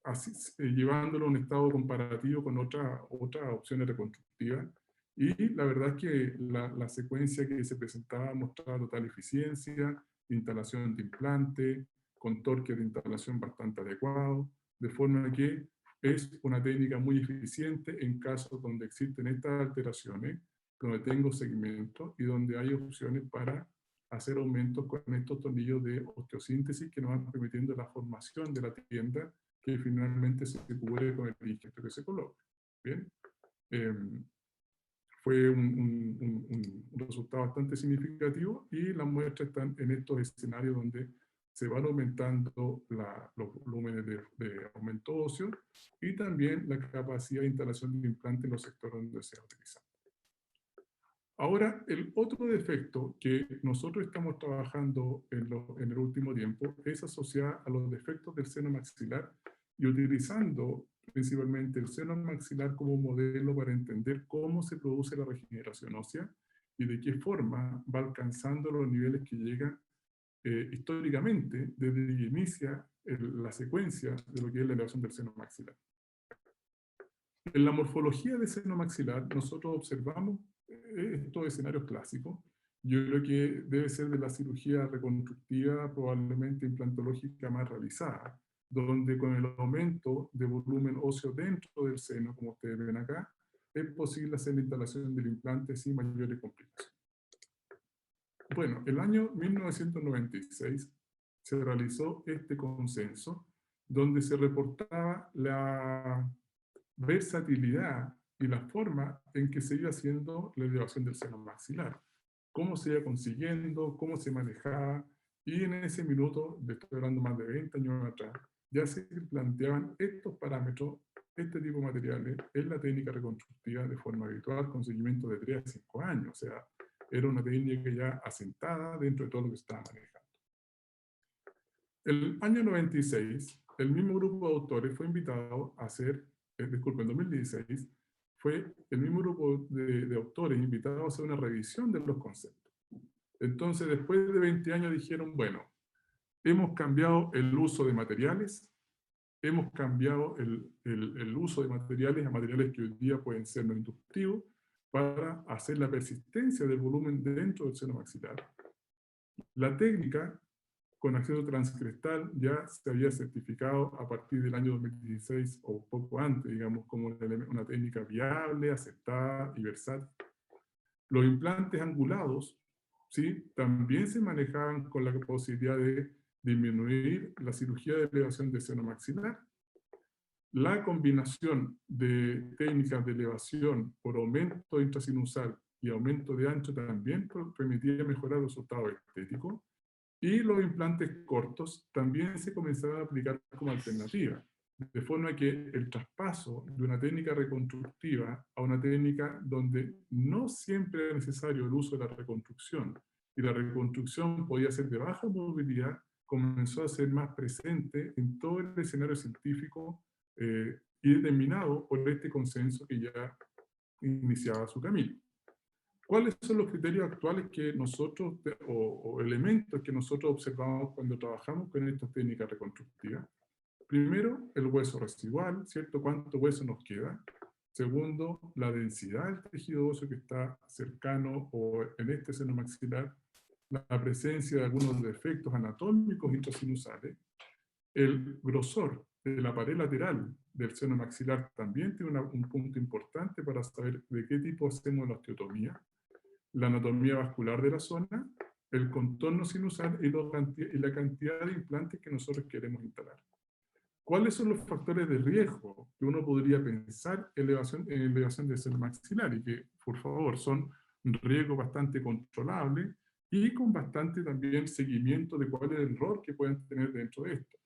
así, llevándolo a un estado comparativo con otras opciones reconstructivas, y la verdad es que la secuencia que se presentaba mostraba total eficiencia, instalación de implante, con torque de instalación bastante adecuado, de forma que es una técnica muy eficiente en casos donde existen estas alteraciones, donde tengo segmentos y donde hay opciones para hacer aumentos con estos tornillos de osteosíntesis que nos van permitiendo la formación de la tienda, que finalmente se cubre con el injerto que se coloca. Bien. Fue un resultado bastante significativo, y las muestras están en estos escenarios donde se van aumentando los volúmenes de aumento óseo y también la capacidad de instalación de implante en los sectores donde se ha utilizado. Ahora, el otro defecto que nosotros estamos trabajando en el último tiempo es asociado a los defectos del seno maxilar, y utilizando principalmente el seno maxilar como modelo para entender cómo se produce la regeneración ósea y de qué forma va alcanzando los niveles que llegan históricamente desde que inicia la secuencia de lo que es la elevación del seno maxilar. En la morfología del seno maxilar nosotros observamos estos escenarios clásicos. Yo creo que debe ser de la cirugía reconstructiva probablemente implantológica más realizada, donde con el aumento de volumen óseo dentro del seno, como ustedes ven acá, es posible hacer la instalación del implante sin mayores complicaciones. Bueno, el año 1996 se realizó este consenso, donde se reportaba la versatilidad y la forma en que se iba haciendo la elevación del seno maxilar, cómo se iba consiguiendo, cómo se manejaba, y en ese minuto, le estoy hablando más de 20 años atrás, ya se planteaban estos parámetros, este tipo de materiales, en la técnica reconstructiva de forma habitual, con seguimiento de 3 a 5 años, o sea, era una técnica ya asentada dentro de todo lo que se estaba manejando. El año 96, el mismo grupo de autores fue invitado a hacer, en 2016, fue el mismo grupo de autores invitados a hacer una revisión de los conceptos. Entonces, después de 20 años dijeron, bueno, hemos cambiado el uso de materiales, hemos cambiado el uso de materiales a materiales que hoy día pueden ser no inductivos, para hacer la persistencia del volumen dentro del seno maxilar. La técnica con acceso transcrestal ya se había certificado a partir del año 2016 o poco antes, digamos, como una técnica viable, aceptada y versátil. Los implantes angulados, ¿sí?, también se manejaban con la posibilidad de disminuir la cirugía de elevación de seno maxilar. La combinación de técnicas de elevación por aumento intrasinusal y aumento de ancho también permitía mejorar los resultados estéticos, y los implantes cortos también se comenzaron a aplicar como alternativa. de forma que el traspaso de una técnica reconstructiva a una técnica donde no siempre era necesario el uso de la reconstrucción, y la reconstrucción podía ser de baja movilidad, comenzó a ser más presente en todo el escenario científico y determinado por este consenso que ya iniciaba su camino. ¿Cuáles son los criterios actuales que nosotros, o elementos que nosotros observamos cuando trabajamos con estas técnicas reconstructivas? Primero, el hueso residual, ¿cierto? ¿Cuánto hueso nos queda? Segundo, la densidad del tejido óseo que está cercano o en este seno maxilar, la presencia de algunos defectos anatómicos intrasinusales, el grosor de la pared lateral del seno maxilar también tiene un punto importante para saber de qué tipo hacemos la osteotomía, la anatomía vascular de la zona, el contorno sinusal y la cantidad de implantes que nosotros queremos instalar. ¿Cuáles son los factores de riesgo que uno podría pensar en elevación del seno maxilar? Y que, por favor, son riesgos bastante controlables y con bastante también seguimiento de cuál es el rol que pueden tener dentro de esto.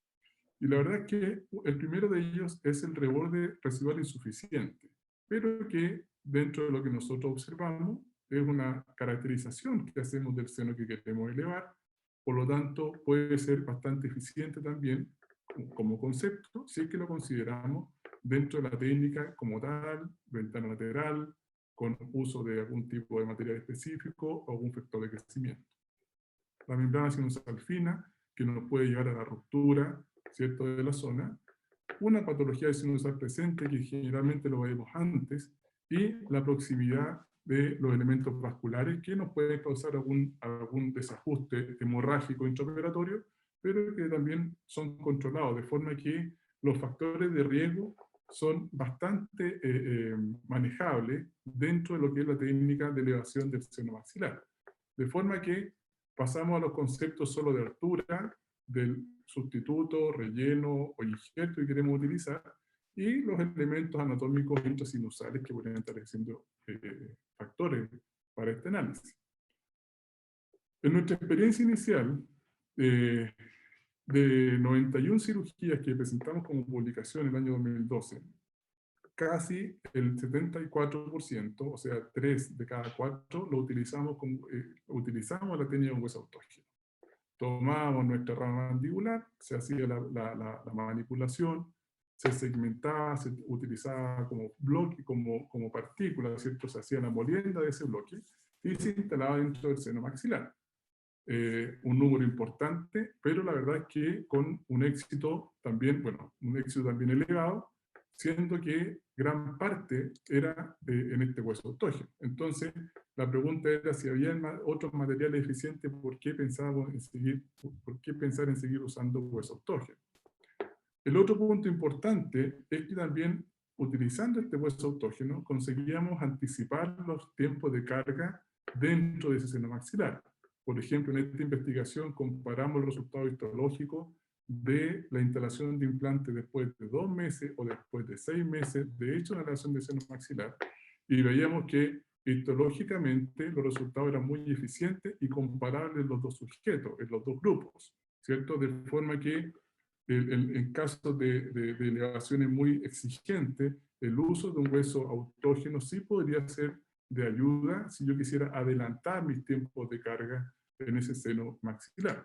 Y la verdad es que el primero de ellos es el reborde residual insuficiente, pero que dentro de lo que nosotros observamos es una caracterización que hacemos del seno que queremos elevar, por lo tanto puede ser bastante eficiente también como concepto, si es que lo consideramos dentro de la técnica como tal, ventana lateral, con uso de algún tipo de material específico o algún factor de crecimiento. La membrana sinusal fina, que nos puede llevar a la ruptura, ¿cierto?, de la zona, una patología de sinusal presente, que generalmente lo vemos antes, y la proximidad de los elementos vasculares que nos pueden causar algún desajuste hemorrágico intraoperatorio, pero que también son controlados, de forma que los factores de riesgo son bastante manejables dentro de lo que es la técnica de elevación del seno maxilar. De forma que pasamos a los conceptos solo de altura, del sustituto, relleno o injerto que queremos utilizar, y los elementos anatómicos intrasinusales que podrían estar siendo factores para este análisis. En nuestra experiencia inicial, de 91 cirugías que presentamos como publicación en el año 2012, casi el 74%, o sea, 3 de cada 4, lo utilizamos la técnica de un hueso autógeno. Tomábamos nuestra rama mandibular, se hacía la manipulación, se segmentaba, se utilizaba como bloque, como partícula, ¿cierto? Se hacía la molienda de ese bloque y se instalaba dentro del seno maxilar. Un número importante, pero la verdad es que con un éxito también, un éxito también elevado, siendo que gran parte era en este hueso autógeno. Entonces, la pregunta era si había otros materiales eficientes, ¿por qué pensar en seguir usando hueso autógeno? El otro punto importante es que también, utilizando este hueso autógeno, conseguíamos anticipar los tiempos de carga dentro de ese seno maxilar. Por ejemplo, en esta investigación comparamos el resultado histológico de la instalación de implantes después de 2 meses o después de 6 meses de hecho una elevación de seno maxilar, y veíamos que histológicamente los resultados eran muy eficientes y comparables en los dos sujetos, en los dos grupos, ¿cierto? De forma que en casos de elevaciones muy exigentes, el uso de un hueso autógeno sí podría ser de ayuda si yo quisiera adelantar mis tiempos de carga en ese seno maxilar.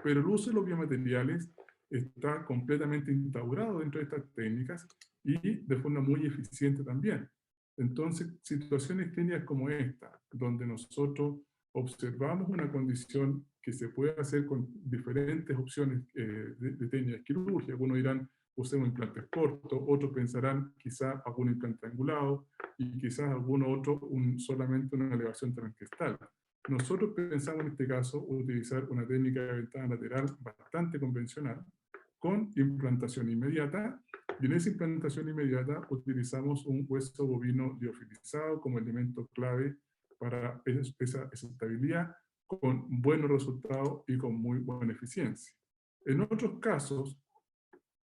Pero el uso de los biomateriales está completamente instaurado dentro de estas técnicas y de forma muy eficiente también. Entonces, situaciones clínicas como esta, donde nosotros observamos una condición que se puede hacer con diferentes opciones de técnicas quirúrgicas, algunos dirán, usemos implantes cortos, otros pensarán quizás algún implante angulado, y quizás alguno otro solamente una elevación transgestal. Nosotros pensamos en este caso utilizar una técnica de ventana lateral bastante convencional, con implantación inmediata, y en esa implantación inmediata utilizamos un hueso bovino liofilizado como elemento clave para esa estabilidad, con buenos resultados y con muy buena eficiencia. En otros casos,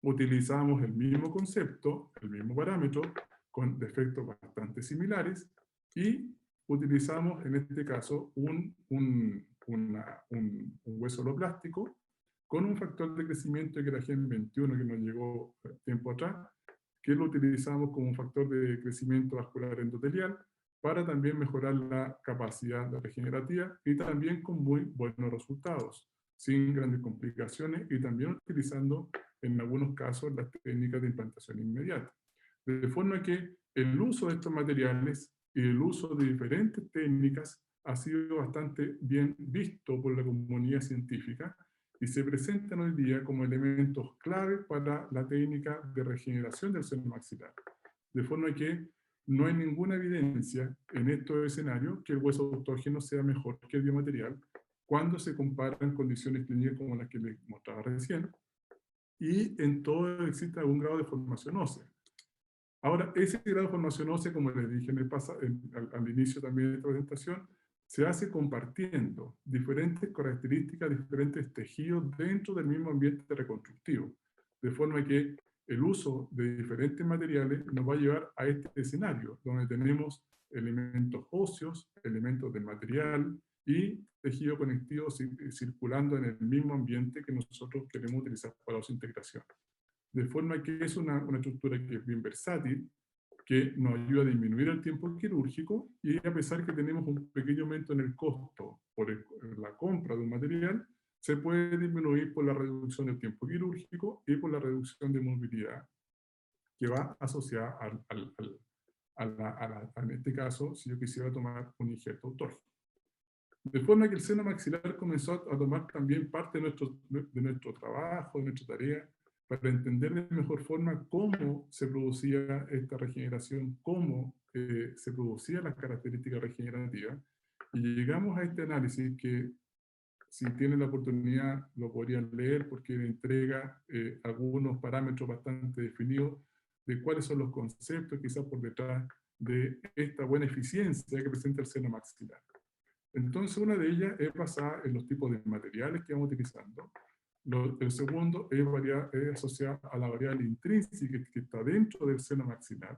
utilizamos el mismo concepto, el mismo parámetro, con defectos bastante similares, y utilizamos en este caso un hueso holoplástico con un factor de crecimiento que era Gen 21, que nos llegó tiempo atrás, que lo utilizamos como un factor de crecimiento vascular endotelial para también mejorar la capacidad regenerativa y también con muy buenos resultados, sin grandes complicaciones y también utilizando en algunos casos las técnicas de implantación inmediata. De forma que el uso de estos materiales y el uso de diferentes técnicas ha sido bastante bien visto por la comunidad científica y se presentan hoy día como elementos clave para la técnica de regeneración del seno maxilar. De forma que no hay ninguna evidencia en estos escenarios que el hueso autógeno sea mejor que el biomaterial cuando se comparan condiciones clínicas como las que les mostraba recién, y en todo existe algún grado de formación ósea. Ahora, ese grado de formación ósea, como les dije al inicio también de esta presentación, se hace compartiendo diferentes características, diferentes tejidos dentro del mismo ambiente reconstructivo. De forma que el uso de diferentes materiales nos va a llevar a este escenario, donde tenemos elementos óseos, elementos de material y tejido conectivo circulando en el mismo ambiente que nosotros queremos utilizar para su integración. De forma que es una estructura que es bien versátil, que nos ayuda a disminuir el tiempo quirúrgico, y a pesar que tenemos un pequeño aumento en el costo por la compra de un material, se puede disminuir por la reducción del tiempo quirúrgico y por la reducción de movilidad que va asociada en este caso, si yo quisiera tomar un injerto autógeno. De forma que el seno maxilar comenzó a tomar también parte de nuestro trabajo, de nuestra tarea, para entender de mejor forma cómo se producía esta regeneración, cómo se producían las características regenerativas, y llegamos a este análisis que, si tienen la oportunidad, lo podrían leer porque entrega algunos parámetros bastante definidos de cuáles son los conceptos quizás por detrás de esta buena eficiencia que presenta el seno maxilar. Entonces, una de ellas es basada en los tipos de materiales que vamos utilizando. El segundo es asociado a la variable intrínseca que está dentro del seno maxilar.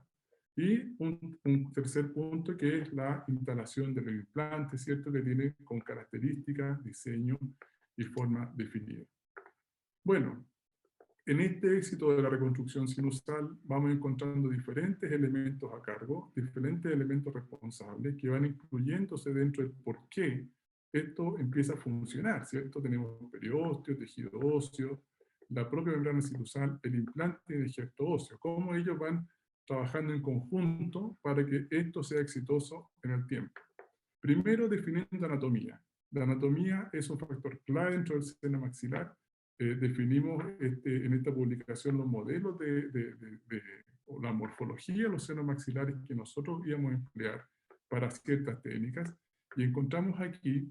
Y un tercer punto, que es la instalación del implante, ¿cierto? Que tiene con características, diseño y forma definida. Bueno, en este éxito de la reconstrucción sinusal vamos encontrando diferentes elementos a cargo, diferentes elementos responsables que van incluyéndose dentro del por qué esto empieza a funcionar, ¿cierto? Tenemos periósteo, tejido óseo, la propia membrana sinusal, el implante de injerto óseo, cómo ellos van trabajando en conjunto para que esto sea exitoso en el tiempo. Primero, definiendo anatomía. La anatomía es un factor clave dentro del seno maxilar. Definimos en esta publicación los modelos o la morfología de los senos maxilares que nosotros íbamos a emplear para ciertas técnicas, y encontramos aquí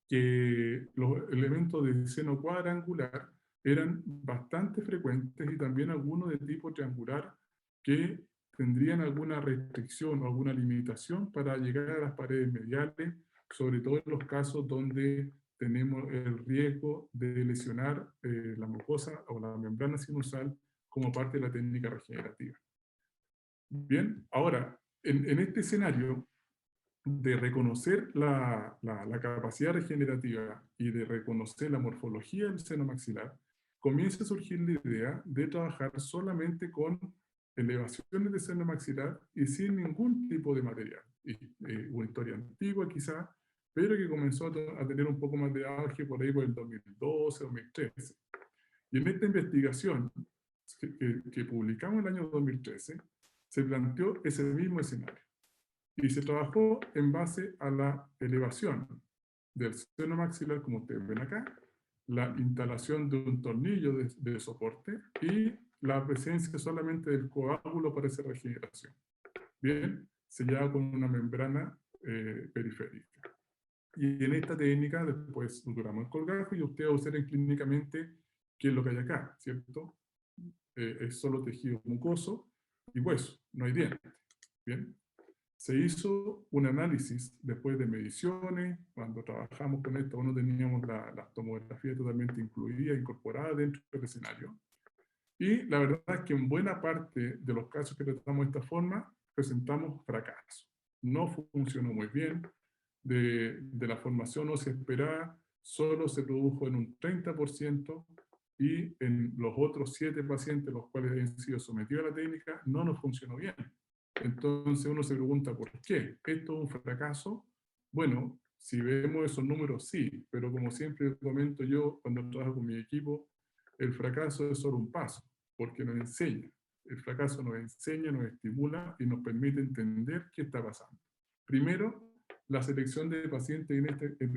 que los elementos de seno cuadrangular eran bastante frecuentes, y también algunos de tipo triangular que tendrían alguna restricción o alguna limitación para llegar a las paredes mediales, sobre todo en los casos donde tenemos el riesgo de lesionar la mucosa o la membrana sinusal como parte de la técnica regenerativa. Bien, ahora, en este escenario de reconocer la capacidad regenerativa y de reconocer la morfología del seno maxilar, comienza a surgir la idea de trabajar solamente con elevaciones de seno maxilar y sin ningún tipo de material. Una historia antigua quizá, pero que comenzó a tener un poco más de auge por ahí por el 2012, 2013. Y en esta investigación que publicamos en el año 2013, se planteó ese mismo escenario. Y se trabajó en base a la elevación del seno maxilar, como ustedes ven acá, la instalación de un tornillo de soporte y la presencia solamente del coágulo para esa regeneración. Bien, sellado con una membrana periférica. Y en esta técnica después suturamos el colgajo y ustedes observen clínicamente qué es lo que hay acá, ¿cierto? Es solo tejido mucoso y hueso, no hay dientes. Bien. Se hizo un análisis después de mediciones. Cuando trabajamos con esto, no teníamos la tomografía totalmente incluida, incorporada dentro del escenario. Y la verdad es que en buena parte de los casos que tratamos de esta forma, presentamos fracaso. No funcionó muy bien. De la formación ósea esperada, solo se produjo en un 30%, y en los otros 7 pacientes, los cuales han sido sometidos a la técnica, no nos funcionó bien. Entonces uno se pregunta, ¿por qué? ¿Esto es un fracaso? Bueno, si vemos esos números, sí, pero como siempre comento yo cuando trabajo con mi equipo, el fracaso es solo un paso, porque nos enseña. El fracaso nos enseña, nos estimula y nos permite entender qué está pasando. Primero, la selección de pacientes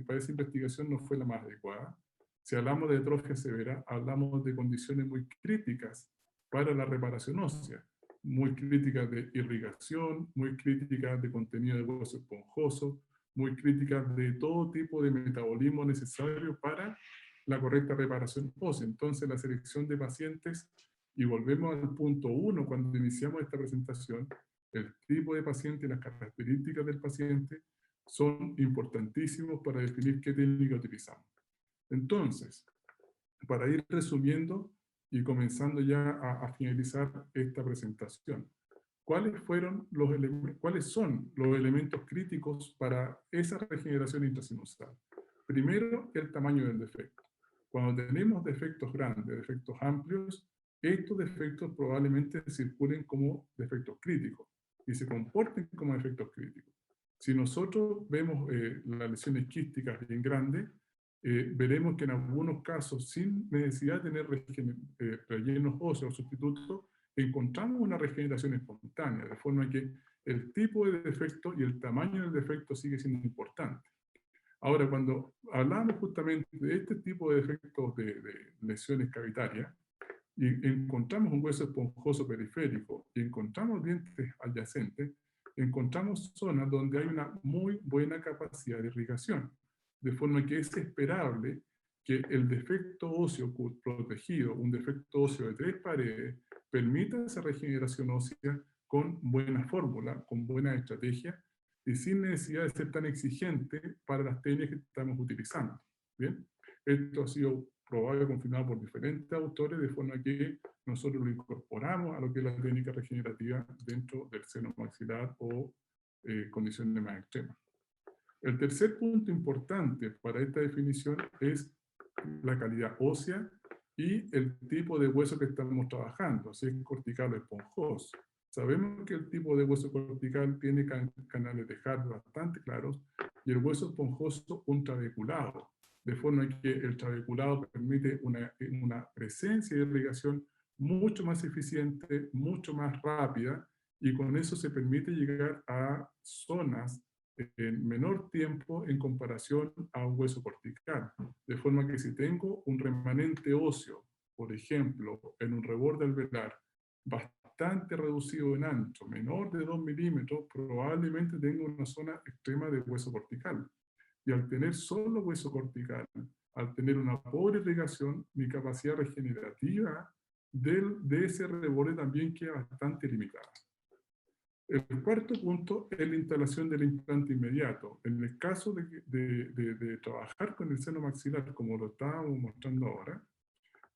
para esta investigación no fue la más adecuada. Si hablamos de atrofia severa, hablamos de condiciones muy críticas para la reparación ósea, muy críticas de irrigación, muy críticas de contenido de hueso esponjoso, muy críticas de todo tipo de metabolismo necesario para la correcta reparación ósea. Entonces, la selección de pacientes, y volvemos al punto 1 cuando iniciamos esta presentación, el tipo de paciente y las características del paciente son importantísimos para definir qué técnica utilizamos. Entonces, para ir resumiendo y comenzando ya a finalizar esta presentación, ¿cuáles son los elementos críticos para esa regeneración intrasinusal? Primero, el tamaño del defecto. Cuando tenemos defectos grandes, defectos amplios, estos defectos probablemente circulen como defectos críticos y se comporten como defectos críticos. Si nosotros vemos las lesiones quísticas bien grandes, veremos que en algunos casos, sin necesidad de tener rellenos óseos o sustitutos, encontramos una regeneración espontánea, de forma que el tipo de defecto y el tamaño del defecto sigue siendo importante. Ahora, cuando hablamos justamente de este tipo de defectos de lesiones cavitarias, y encontramos un hueso esponjoso periférico y encontramos dientes adyacentes, encontramos zonas donde hay una muy buena capacidad de irrigación, de forma que es esperable que el defecto óseo protegido, un defecto óseo de 3 paredes, permita esa regeneración ósea con buena fórmula, con buena estrategia, y sin necesidad de ser tan exigente para las técnicas que estamos utilizando. ¿Bien? Esto ha sido probado y confirmado por diferentes autores, de forma que nosotros lo incorporamos a lo que es la técnica regenerativa dentro del seno maxilar o condiciones más extremas. El tercer punto importante para esta definición es la calidad ósea y el tipo de hueso que estamos trabajando, si es cortical o esponjoso. Sabemos que el tipo de hueso cortical tiene canales de Hart bastante claros y el hueso esponjoso un trabeculado, de forma que el trabeculado permite una presencia de irrigación mucho más eficiente, mucho más rápida, y con eso se permite llegar a zonas en menor tiempo en comparación a un hueso cortical. De forma que si tengo un remanente óseo, por ejemplo, en un reborde alveolar, bastante reducido en ancho, menor de 2 milímetros, probablemente tengo una zona extrema de hueso cortical. Y al tener solo hueso cortical, al tener una pobre irrigación, mi capacidad regenerativa de ese reborde también queda bastante limitada. El cuarto punto es la instalación del implante inmediato. En el caso de trabajar con el seno maxilar, como lo estábamos mostrando ahora,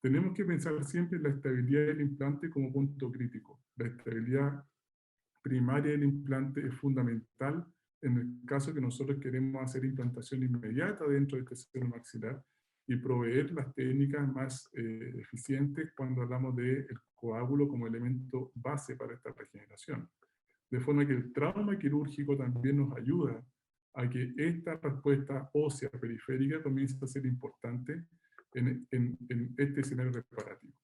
tenemos que pensar siempre en la estabilidad del implante como punto crítico. La estabilidad primaria del implante es fundamental en el caso que nosotros queremos hacer implantación inmediata dentro de este seno maxilar y proveer las técnicas más eficientes cuando hablamos del coágulo como elemento base para esta regeneración. De forma que el trauma quirúrgico también nos ayuda a que esta respuesta ósea periférica comience a ser importante en este escenario reparativo.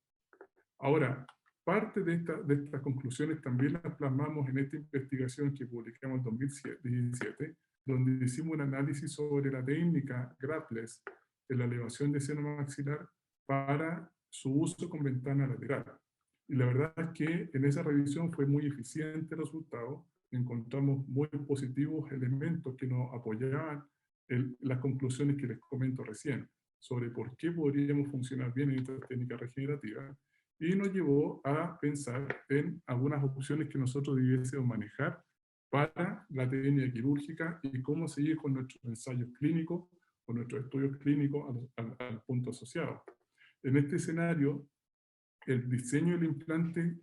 Ahora, parte de estas conclusiones también las plasmamos en esta investigación que publicamos en 2017, donde hicimos un análisis sobre la técnica Grapples en la elevación de seno maxilar para su uso con ventana lateral. Y la verdad es que en esa revisión fue muy eficiente el resultado. Encontramos muy positivos elementos que nos apoyaban en las conclusiones que les comento recién sobre por qué podríamos funcionar bien en esta técnica regenerativa, y nos llevó a pensar en algunas opciones que nosotros debiésemos manejar para la técnica quirúrgica y cómo seguir con nuestros ensayos clínicos, con nuestros estudios clínicos al punto asociado. En este escenario, el diseño del implante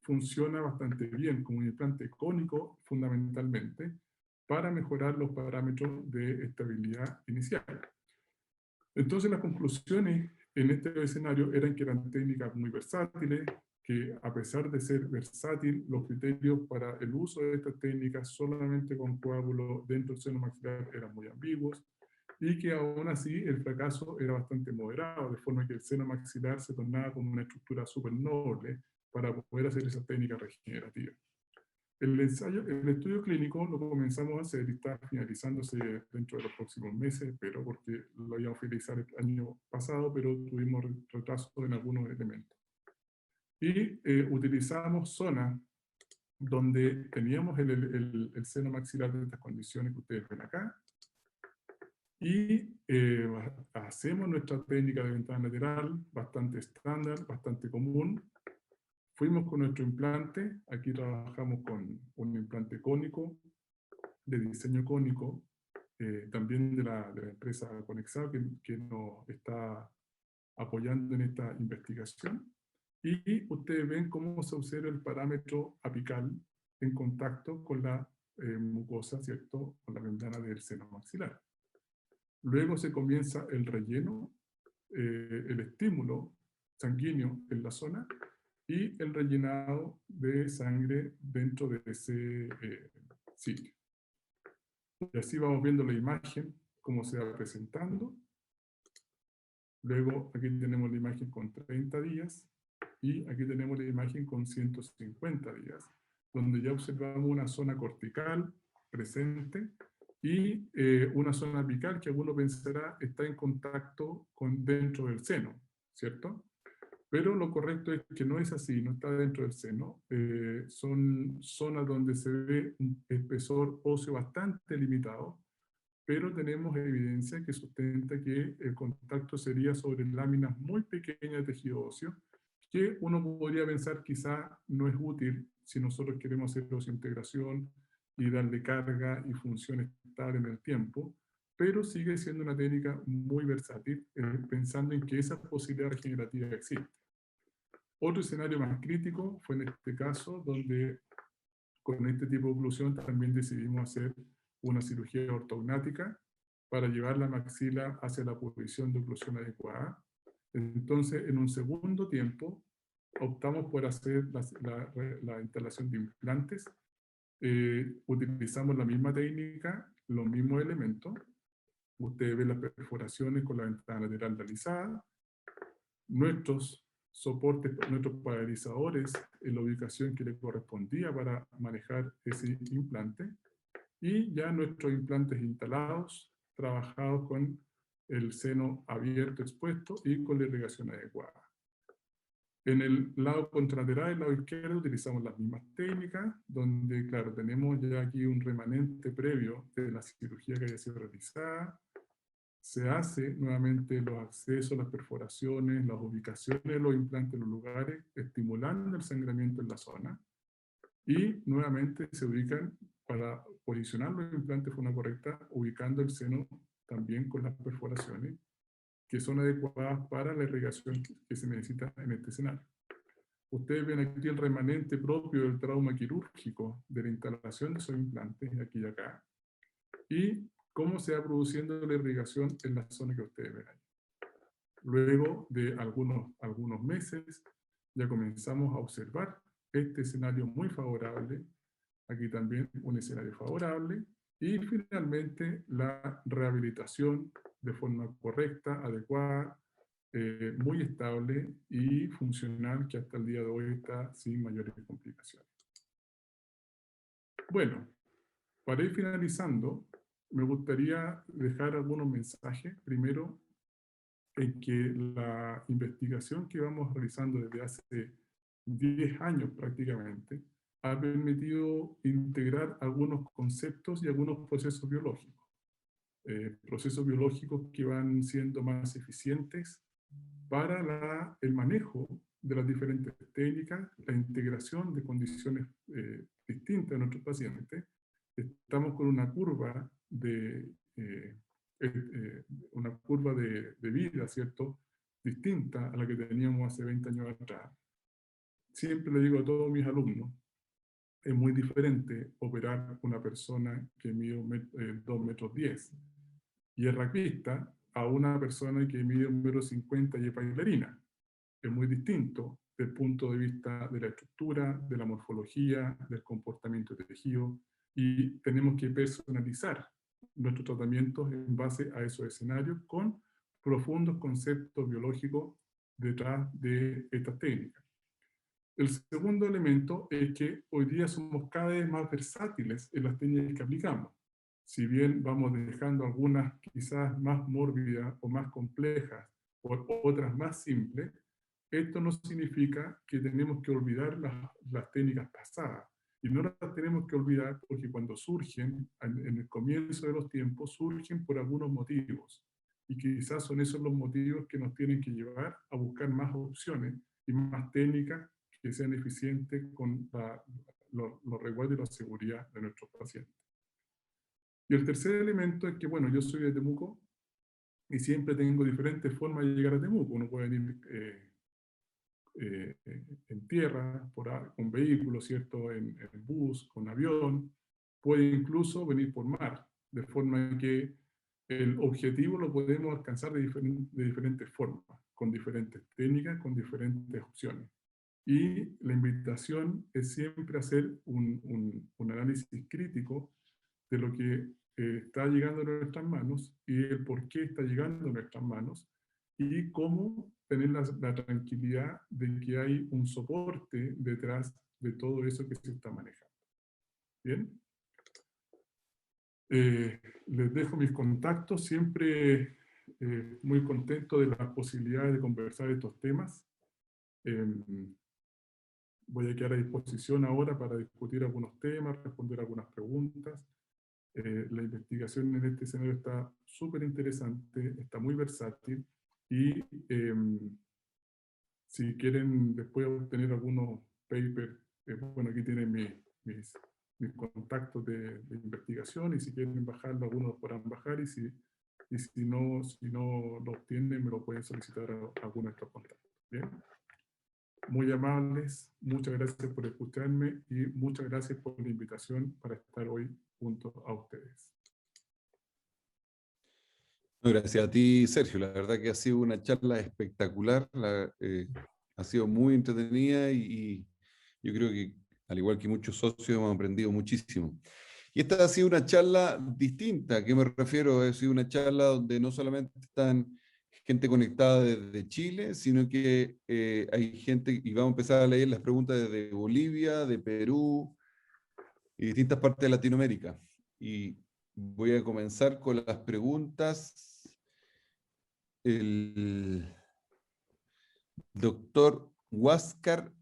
funciona bastante bien como un implante cónico fundamentalmente para mejorar los parámetros de estabilidad inicial. Entonces las conclusiones en este escenario eran que eran técnicas muy versátiles, que a pesar de ser versátil, los criterios para el uso de estas técnicas solamente con coágulo dentro del seno maxilar eran muy ambiguos, y que aún así el fracaso era bastante moderado, de forma que el seno maxilar se tornaba como una estructura súper noble para poder hacer esa técnica regenerativa. El estudio clínico lo comenzamos a hacer y está finalizándose dentro de los próximos meses, pero porque lo íbamos a finalizar el año pasado, pero tuvimos retraso en algunos elementos. Y utilizamos zonas donde teníamos el seno maxilar de estas condiciones que ustedes ven acá, y hacemos nuestra técnica de ventana lateral, bastante estándar, bastante común. Fuimos con nuestro implante, aquí trabajamos con un implante cónico, de diseño cónico, también de la empresa Conexao, que nos está apoyando en esta investigación. Y ustedes ven cómo se observa el parámetro apical en contacto con la mucosa, ¿cierto? Con la membrana del seno maxilar. Luego se comienza el relleno, el estímulo sanguíneo en la zona, y el rellenado de sangre dentro de ese sitio. Y así vamos viendo la imagen, cómo se va presentando. Luego aquí tenemos la imagen con 30 días, y aquí tenemos la imagen con 150 días, donde ya observamos una zona cortical presente, y una zona apical que alguno pensará está en contacto con dentro del seno, ¿cierto? Pero lo correcto es que no es así, no está dentro del seno. Son zonas donde se ve un espesor óseo bastante limitado, pero tenemos evidencia que sustenta que el contacto sería sobre láminas muy pequeñas de tejido óseo, que uno podría pensar quizá no es útil si nosotros queremos hacer osseointegración y darle carga y función estable en el tiempo, pero sigue siendo una técnica muy versátil, pensando en que esa posibilidad regenerativa existe. Otro escenario más crítico fue en este caso, donde con este tipo de oclusión también decidimos hacer una cirugía ortognática para llevar la maxila hacia la posición de oclusión adecuada. Entonces, en un segundo tiempo, optamos por hacer la instalación de implantes. Utilizamos la misma técnica, los mismos elementos. Ustedes ven las perforaciones con la ventana lateral realizada. Nuestros soportes, nuestros paralizadores en la ubicación que le correspondía para manejar ese implante. Y ya nuestros implantes instalados, trabajados con el seno abierto expuesto y con la irrigación adecuada. En el lado contralateral, el lado izquierdo, utilizamos las mismas técnicas, donde, claro, tenemos ya aquí un remanente previo de la cirugía que haya sido realizada. Se hace nuevamente los accesos, las perforaciones, las ubicaciones de los implantes en los lugares, estimulando el sangramiento en la zona. Y nuevamente se ubican, para posicionar los implantes de forma correcta, ubicando el seno también con las perforaciones, que son adecuadas para la irrigación que se necesita en este escenario. Ustedes ven aquí el remanente propio del trauma quirúrgico, de la instalación de esos implantes, aquí y acá, y cómo se va produciendo la irrigación en la zona que ustedes ven ahí. Luego de algunos meses, ya comenzamos a observar este escenario muy favorable, aquí también un escenario favorable, y finalmente la rehabilitación de forma correcta, adecuada, muy estable y funcional, que hasta el día de hoy está sin mayores complicaciones. Bueno, para ir finalizando, me gustaría dejar algunos mensajes. Primero, en que la investigación que vamos realizando desde hace 10 años prácticamente ha permitido integrar algunos conceptos y algunos procesos biológicos. Procesos biológicos que van siendo más eficientes para el manejo de las diferentes técnicas, la integración de condiciones distintas de nuestros pacientes. Estamos con una curva de vida, ¿cierto?, distinta a la que teníamos hace 20 años atrás. Siempre le digo a todos mis alumnos, es muy diferente operar una persona que mide 2,10 metros y es rugbyista, a una persona que mide 1,50 m y es bailarina. Es muy distinto desde el punto de vista de la estructura, de la morfología, del comportamiento de tejido, y tenemos que personalizar nuestros tratamientos en base a esos escenarios con profundos conceptos biológicos detrás de estas técnicas. El segundo elemento es que hoy día somos cada vez más versátiles en las técnicas que aplicamos. Si bien vamos dejando algunas quizás más mórbidas o más complejas, o otras más simples, esto no significa que tenemos que olvidar las técnicas pasadas. Y no las tenemos que olvidar porque cuando surgen, en el comienzo de los tiempos, surgen por algunos motivos. Y quizás son esos los motivos que nos tienen que llevar a buscar más opciones y más técnicas que sean eficientes con los resguardos y la seguridad de nuestros pacientes. Y el tercer elemento es que, bueno, yo soy de Temuco y siempre tengo diferentes formas de llegar a Temuco. Uno puede venir en tierra, con vehículos, ¿cierto? En bus, con avión, puede incluso venir por mar, de forma que el objetivo lo podemos alcanzar de diferentes formas, con diferentes técnicas, con diferentes opciones. Y la invitación es siempre hacer un análisis crítico de lo que está llegando a nuestras manos y el por qué está llegando a nuestras manos y cómo tener la tranquilidad de que hay un soporte detrás de todo eso que se está manejando. ¿Bien? Les dejo mis contactos, siempre muy contento de la posibilidad de conversar estos temas. Voy a quedar a disposición ahora para discutir algunos temas, responder algunas preguntas. La investigación en este escenario está súper interesante, está muy versátil y si quieren después obtener algunos papers, bueno, aquí tienen mis contactos de investigación y si quieren bajarlo, algunos los podrán bajar y si no los tienen, me lo pueden solicitar a alguno de estos contactos. ¿Bien? Muy amables, muchas gracias por escucharme y muchas gracias por la invitación para estar hoy junto a ustedes. Gracias a ti, Sergio. La verdad que ha sido una charla espectacular, ha sido muy entretenida y yo creo que, al igual que muchos socios, hemos aprendido muchísimo. Y esta ha sido una charla distinta. ¿A qué me refiero? Ha sido una charla donde no solamente están gente conectada desde Chile, sino que hay gente, y vamos a empezar a leer las preguntas desde Bolivia, de Perú y distintas partes de Latinoamérica. Y voy a comenzar con las preguntas. El doctor Huáscar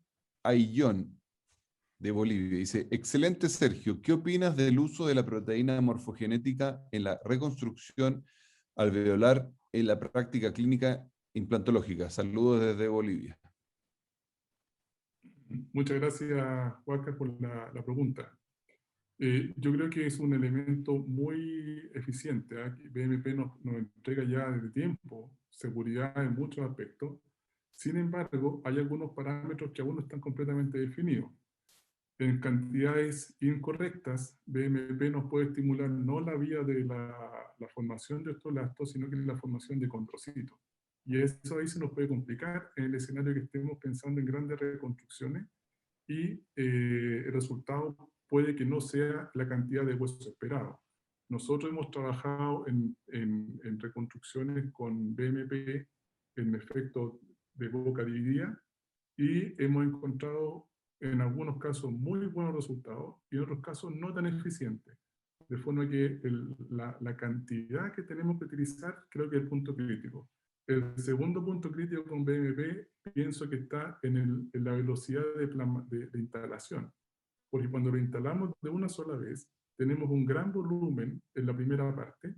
Ayllón, de Bolivia, dice: excelente, Sergio, ¿qué opinas del uso de la proteína morfogenética en la reconstrucción alveolar en la práctica clínica implantológica? Saludos desde Bolivia. Muchas gracias, Huáscar, por la pregunta. Yo creo que es un elemento muy eficiente. BMP nos entrega ya desde tiempo seguridad en muchos aspectos. Sin embargo, hay algunos parámetros que aún no están completamente definidos. En cantidades incorrectas, BMP nos puede estimular no la vía de la formación de osteoblastos, sino que la formación de condrocitos. Y eso ahí se nos puede complicar en el escenario que estemos pensando en grandes reconstrucciones y el resultado puede que no sea la cantidad de huesos esperado. Nosotros hemos trabajado en reconstrucciones con BMP en efecto de boca dividida y hemos encontrado en algunos casos muy buenos resultados y en otros casos no tan eficientes. De forma que la cantidad que tenemos que utilizar creo que es el punto crítico. El segundo punto crítico con BMP pienso que está en la velocidad de instalación. Porque cuando lo instalamos de una sola vez, tenemos un gran volumen en la primera parte,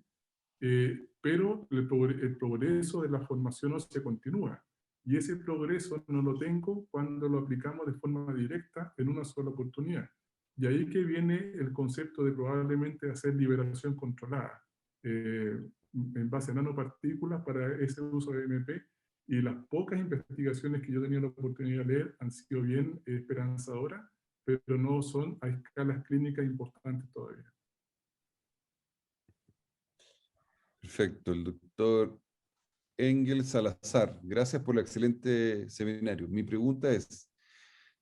pero el progreso de la formación ósea continúa. Y ese progreso no lo tengo cuando lo aplicamos de forma directa en una sola oportunidad. Y ahí que viene el concepto de probablemente hacer liberación controlada, en base a nanopartículas para ese uso de BMP. Y las pocas investigaciones que yo tenía la oportunidad de leer han sido bien esperanzadoras, pero no son a escalas clínicas importantes todavía. Perfecto. El doctor Engel Salazar. Gracias por el excelente seminario. Mi pregunta es,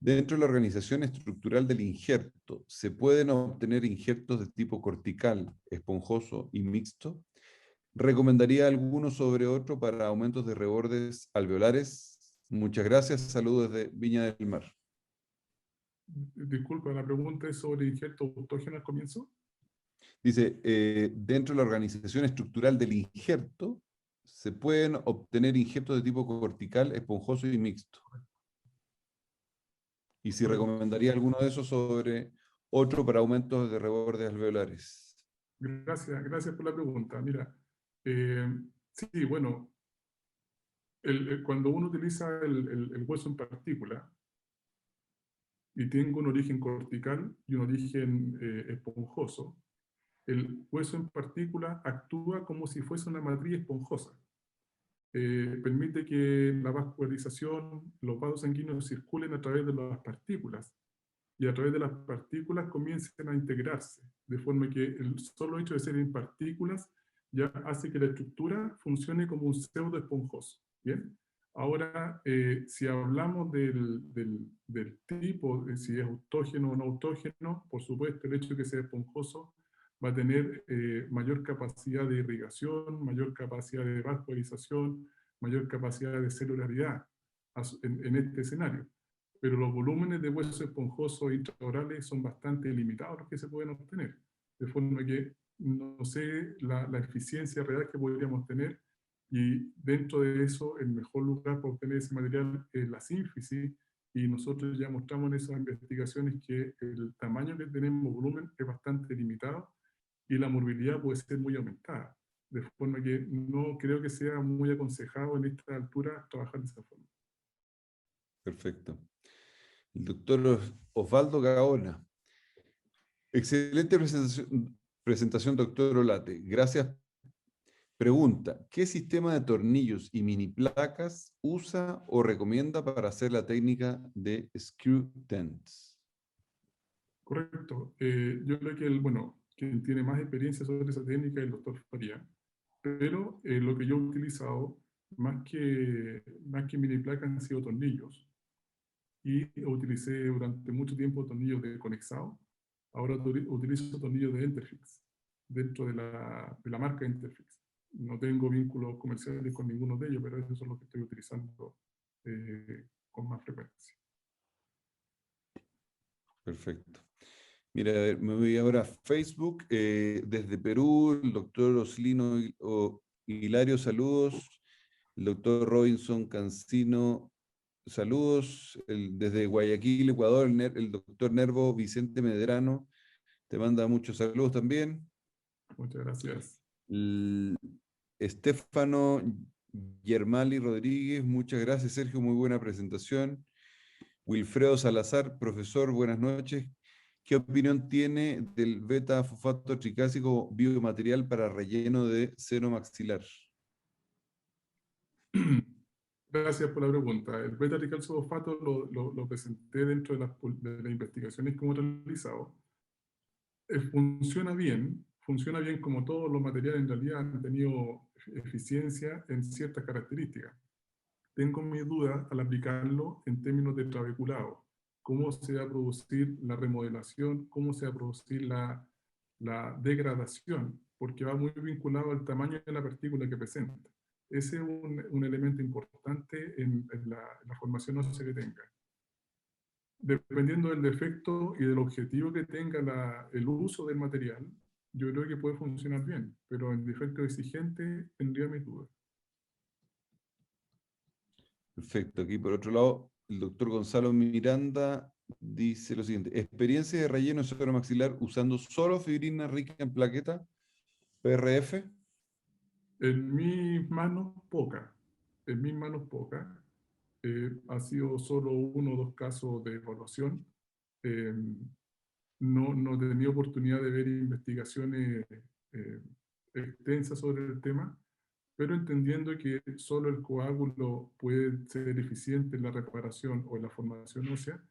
dentro de la organización estructural del injerto, ¿se pueden obtener injertos de tipo cortical, esponjoso y mixto? ¿Recomendaría alguno sobre otro para aumentos de rebordes alveolares? Muchas gracias. Saludos desde Viña del Mar. Disculpa, la pregunta es sobre injerto autógeno al comienzo. Dice, dentro de la organización estructural del injerto, se pueden obtener injertos de tipo cortical, esponjoso y mixto. Y si recomendaría alguno de esos sobre otro para aumentos de rebordes alveolares. Gracias por la pregunta. Mira, sí, bueno, cuando uno utiliza el hueso en partícula y tengo un origen cortical y un origen esponjoso, el hueso en partícula actúa como si fuese una matriz esponjosa. Permite que la vascularización, los vasos sanguíneos circulen a través de las partículas y a través de las partículas comiencen a integrarse, de forma que el solo hecho de ser en partículas ya hace que la estructura funcione como un pseudo esponjoso. ¿Bien? Ahora, si hablamos del tipo, si es autógeno o no autógeno, por supuesto el hecho de que sea esponjoso va a tener mayor capacidad de irrigación, mayor capacidad de vascularización, mayor capacidad de celularidad en este escenario. Pero los volúmenes de huesos esponjosos intraorales son bastante limitados los que se pueden obtener. De forma que no sé la eficiencia real que podríamos tener, y dentro de eso el mejor lugar para obtener ese material es la sínfisis, y nosotros ya mostramos en esas investigaciones que el tamaño que tenemos, volumen, es bastante limitado y la morbilidad puede ser muy aumentada. De forma que no creo que sea muy aconsejado en esta altura trabajar de esa forma. Perfecto. El doctor Osvaldo Gaona. Excelente presentación, doctor Olate. Gracias. Pregunta, ¿qué sistema de tornillos y mini placas usa o recomienda para hacer la técnica de screw dents? Correcto. Yo creo que quien tiene más experiencia sobre esa técnica es el doctor Faría, pero lo que yo he utilizado, más que mini placas, han sido tornillos, y utilicé durante mucho tiempo tornillos de Conexao. Ahora utilizo tornillos de Interfix, dentro de la marca Interfix. No tengo vínculos comerciales con ninguno de ellos, pero esos son los que estoy utilizando con más frecuencia. Perfecto. Mira, a ver, me voy ahora a Facebook. Desde Perú, el doctor Oslino Hilario, saludos. El doctor Robinson Cancino, saludos. Desde Guayaquil, Ecuador, el doctor Nervo Vicente Medrano, te manda muchos saludos también. Muchas gracias. Estefano Yermali Rodríguez, muchas gracias, Sergio, muy buena presentación. Wilfredo Salazar, profesor, buenas noches. ¿Qué opinión tiene del beta-fosfato tricásico biomaterial para relleno de seno maxilar? Gracias por la pregunta. El beta-tricalciofosfato lo presenté dentro de las investigaciones que hemos realizado. Funciona bien como todos los materiales en realidad han tenido eficiencia en ciertas características. Tengo mis dudas al aplicarlo en términos de trabeculado. Cómo se va a producir la remodelación, cómo se va a producir la degradación, porque va muy vinculado al tamaño de la partícula que presenta. Ese es un elemento importante en la formación ósea que tenga. Dependiendo del defecto y del objetivo que tenga el uso del material, yo creo que puede funcionar bien, pero en defecto exigente tendría mis dudas. Perfecto. Aquí por otro lado, el doctor Gonzalo Miranda dice lo siguiente. Experiencia de relleno maxilar usando solo fibrina rica en plaqueta, PRF. En mis manos, poca. En mis manos, poca. Ha sido solo 1 o 2 casos de evaluación. No he tenido oportunidad de ver investigaciones extensas sobre el tema, pero entendiendo que solo el coágulo puede ser eficiente en la reparación o en la formación ósea,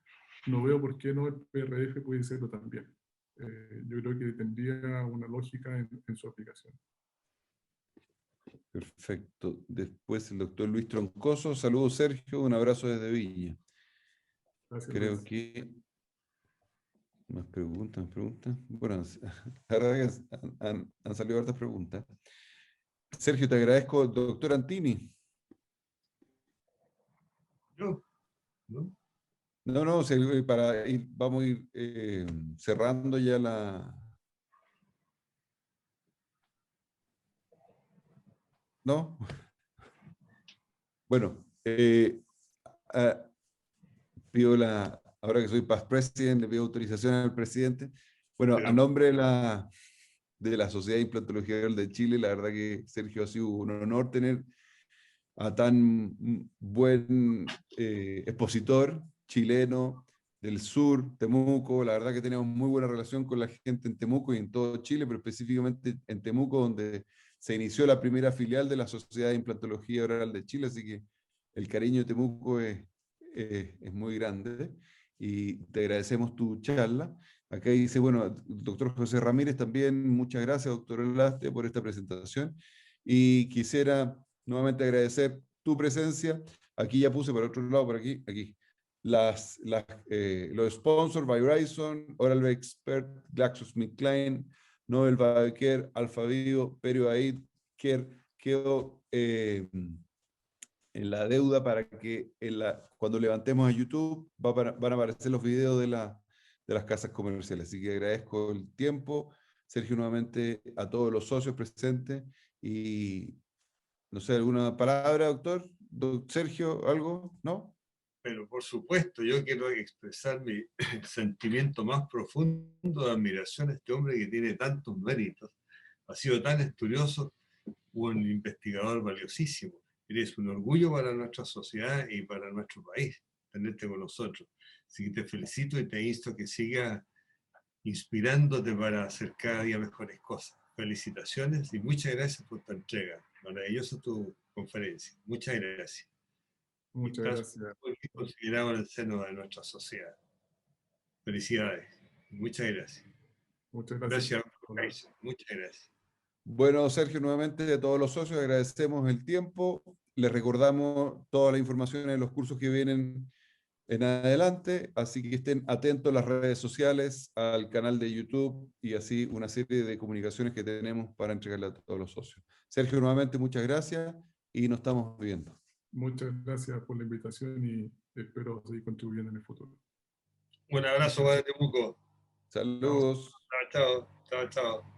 no veo por qué no el PRF puede serlo también. Yo creo que tendría una lógica en su aplicación. Perfecto. Después el doctor Luis Troncoso. Saludos, Sergio. Un abrazo desde Viña. Gracias, Creo Luis. que... Más preguntas, preguntas. Bueno, la verdad que han salido hartas preguntas. Sergio, te agradezco. Doctor Antini. Yo, ¿no? No, para ir, vamos a ir cerrando ya la... ¿No? Bueno, pido ahora que soy past president, le pido autorización al presidente. Bueno, a nombre de la Sociedad de Implantología de Chile, la verdad que Sergio ha sido un honor tener a tan buen expositor chileno del sur, Temuco. La verdad que tenemos muy buena relación con la gente en Temuco y en todo Chile, pero específicamente en Temuco, donde se inició la primera filial de la Sociedad de Implantología Oral de Chile, así que el cariño de Temuco es muy grande y te agradecemos tu charla. Acá dice, bueno, doctor José Ramírez también, muchas gracias, doctor Olaste, por esta presentación. Y quisiera nuevamente agradecer tu presencia. Aquí ya puse por otro lado, por aquí. Los sponsors, Verizon, Oral-B Expert, GlaxoSmithKline, Nobel Biocare, AlphaBio, PerioAid, Care, quedó en la deuda para que cuando levantemos a YouTube van a aparecer los videos de las casas comerciales. Así que agradezco el tiempo, Sergio, nuevamente a todos los socios presentes y no sé, ¿alguna palabra, doctor? Sergio, ¿algo? ¿No? Pero por supuesto, yo quiero expresar mi sentimiento más profundo de admiración a este hombre que tiene tantos méritos. Ha sido tan estudioso, un investigador valiosísimo. Eres un orgullo para nuestra sociedad y para nuestro país tenerte con nosotros. Así que te felicito y te insto a que sigas inspirándote para hacer cada día mejores cosas. Felicitaciones y muchas gracias por tu entrega. Maravillosa tu conferencia. Muchas gracias. Muchas gracias. Muy considerado en el seno de nuestra sociedad. Felicidades. Muchas gracias. Muchas gracias. Gracias. Muchas gracias. Bueno, Sergio, nuevamente a todos los socios agradecemos el tiempo. Les recordamos toda la información en los cursos que vienen en adelante, así que estén atentos a las redes sociales, al canal de YouTube y así una serie de comunicaciones que tenemos para entregarle a todos los socios. Sergio, nuevamente muchas gracias y nos estamos viendo. Muchas gracias por la invitación y espero seguir contribuyendo en el futuro. Un abrazo, Guadalupe Temuco. Saludos. Chao, chao. Chao, chao.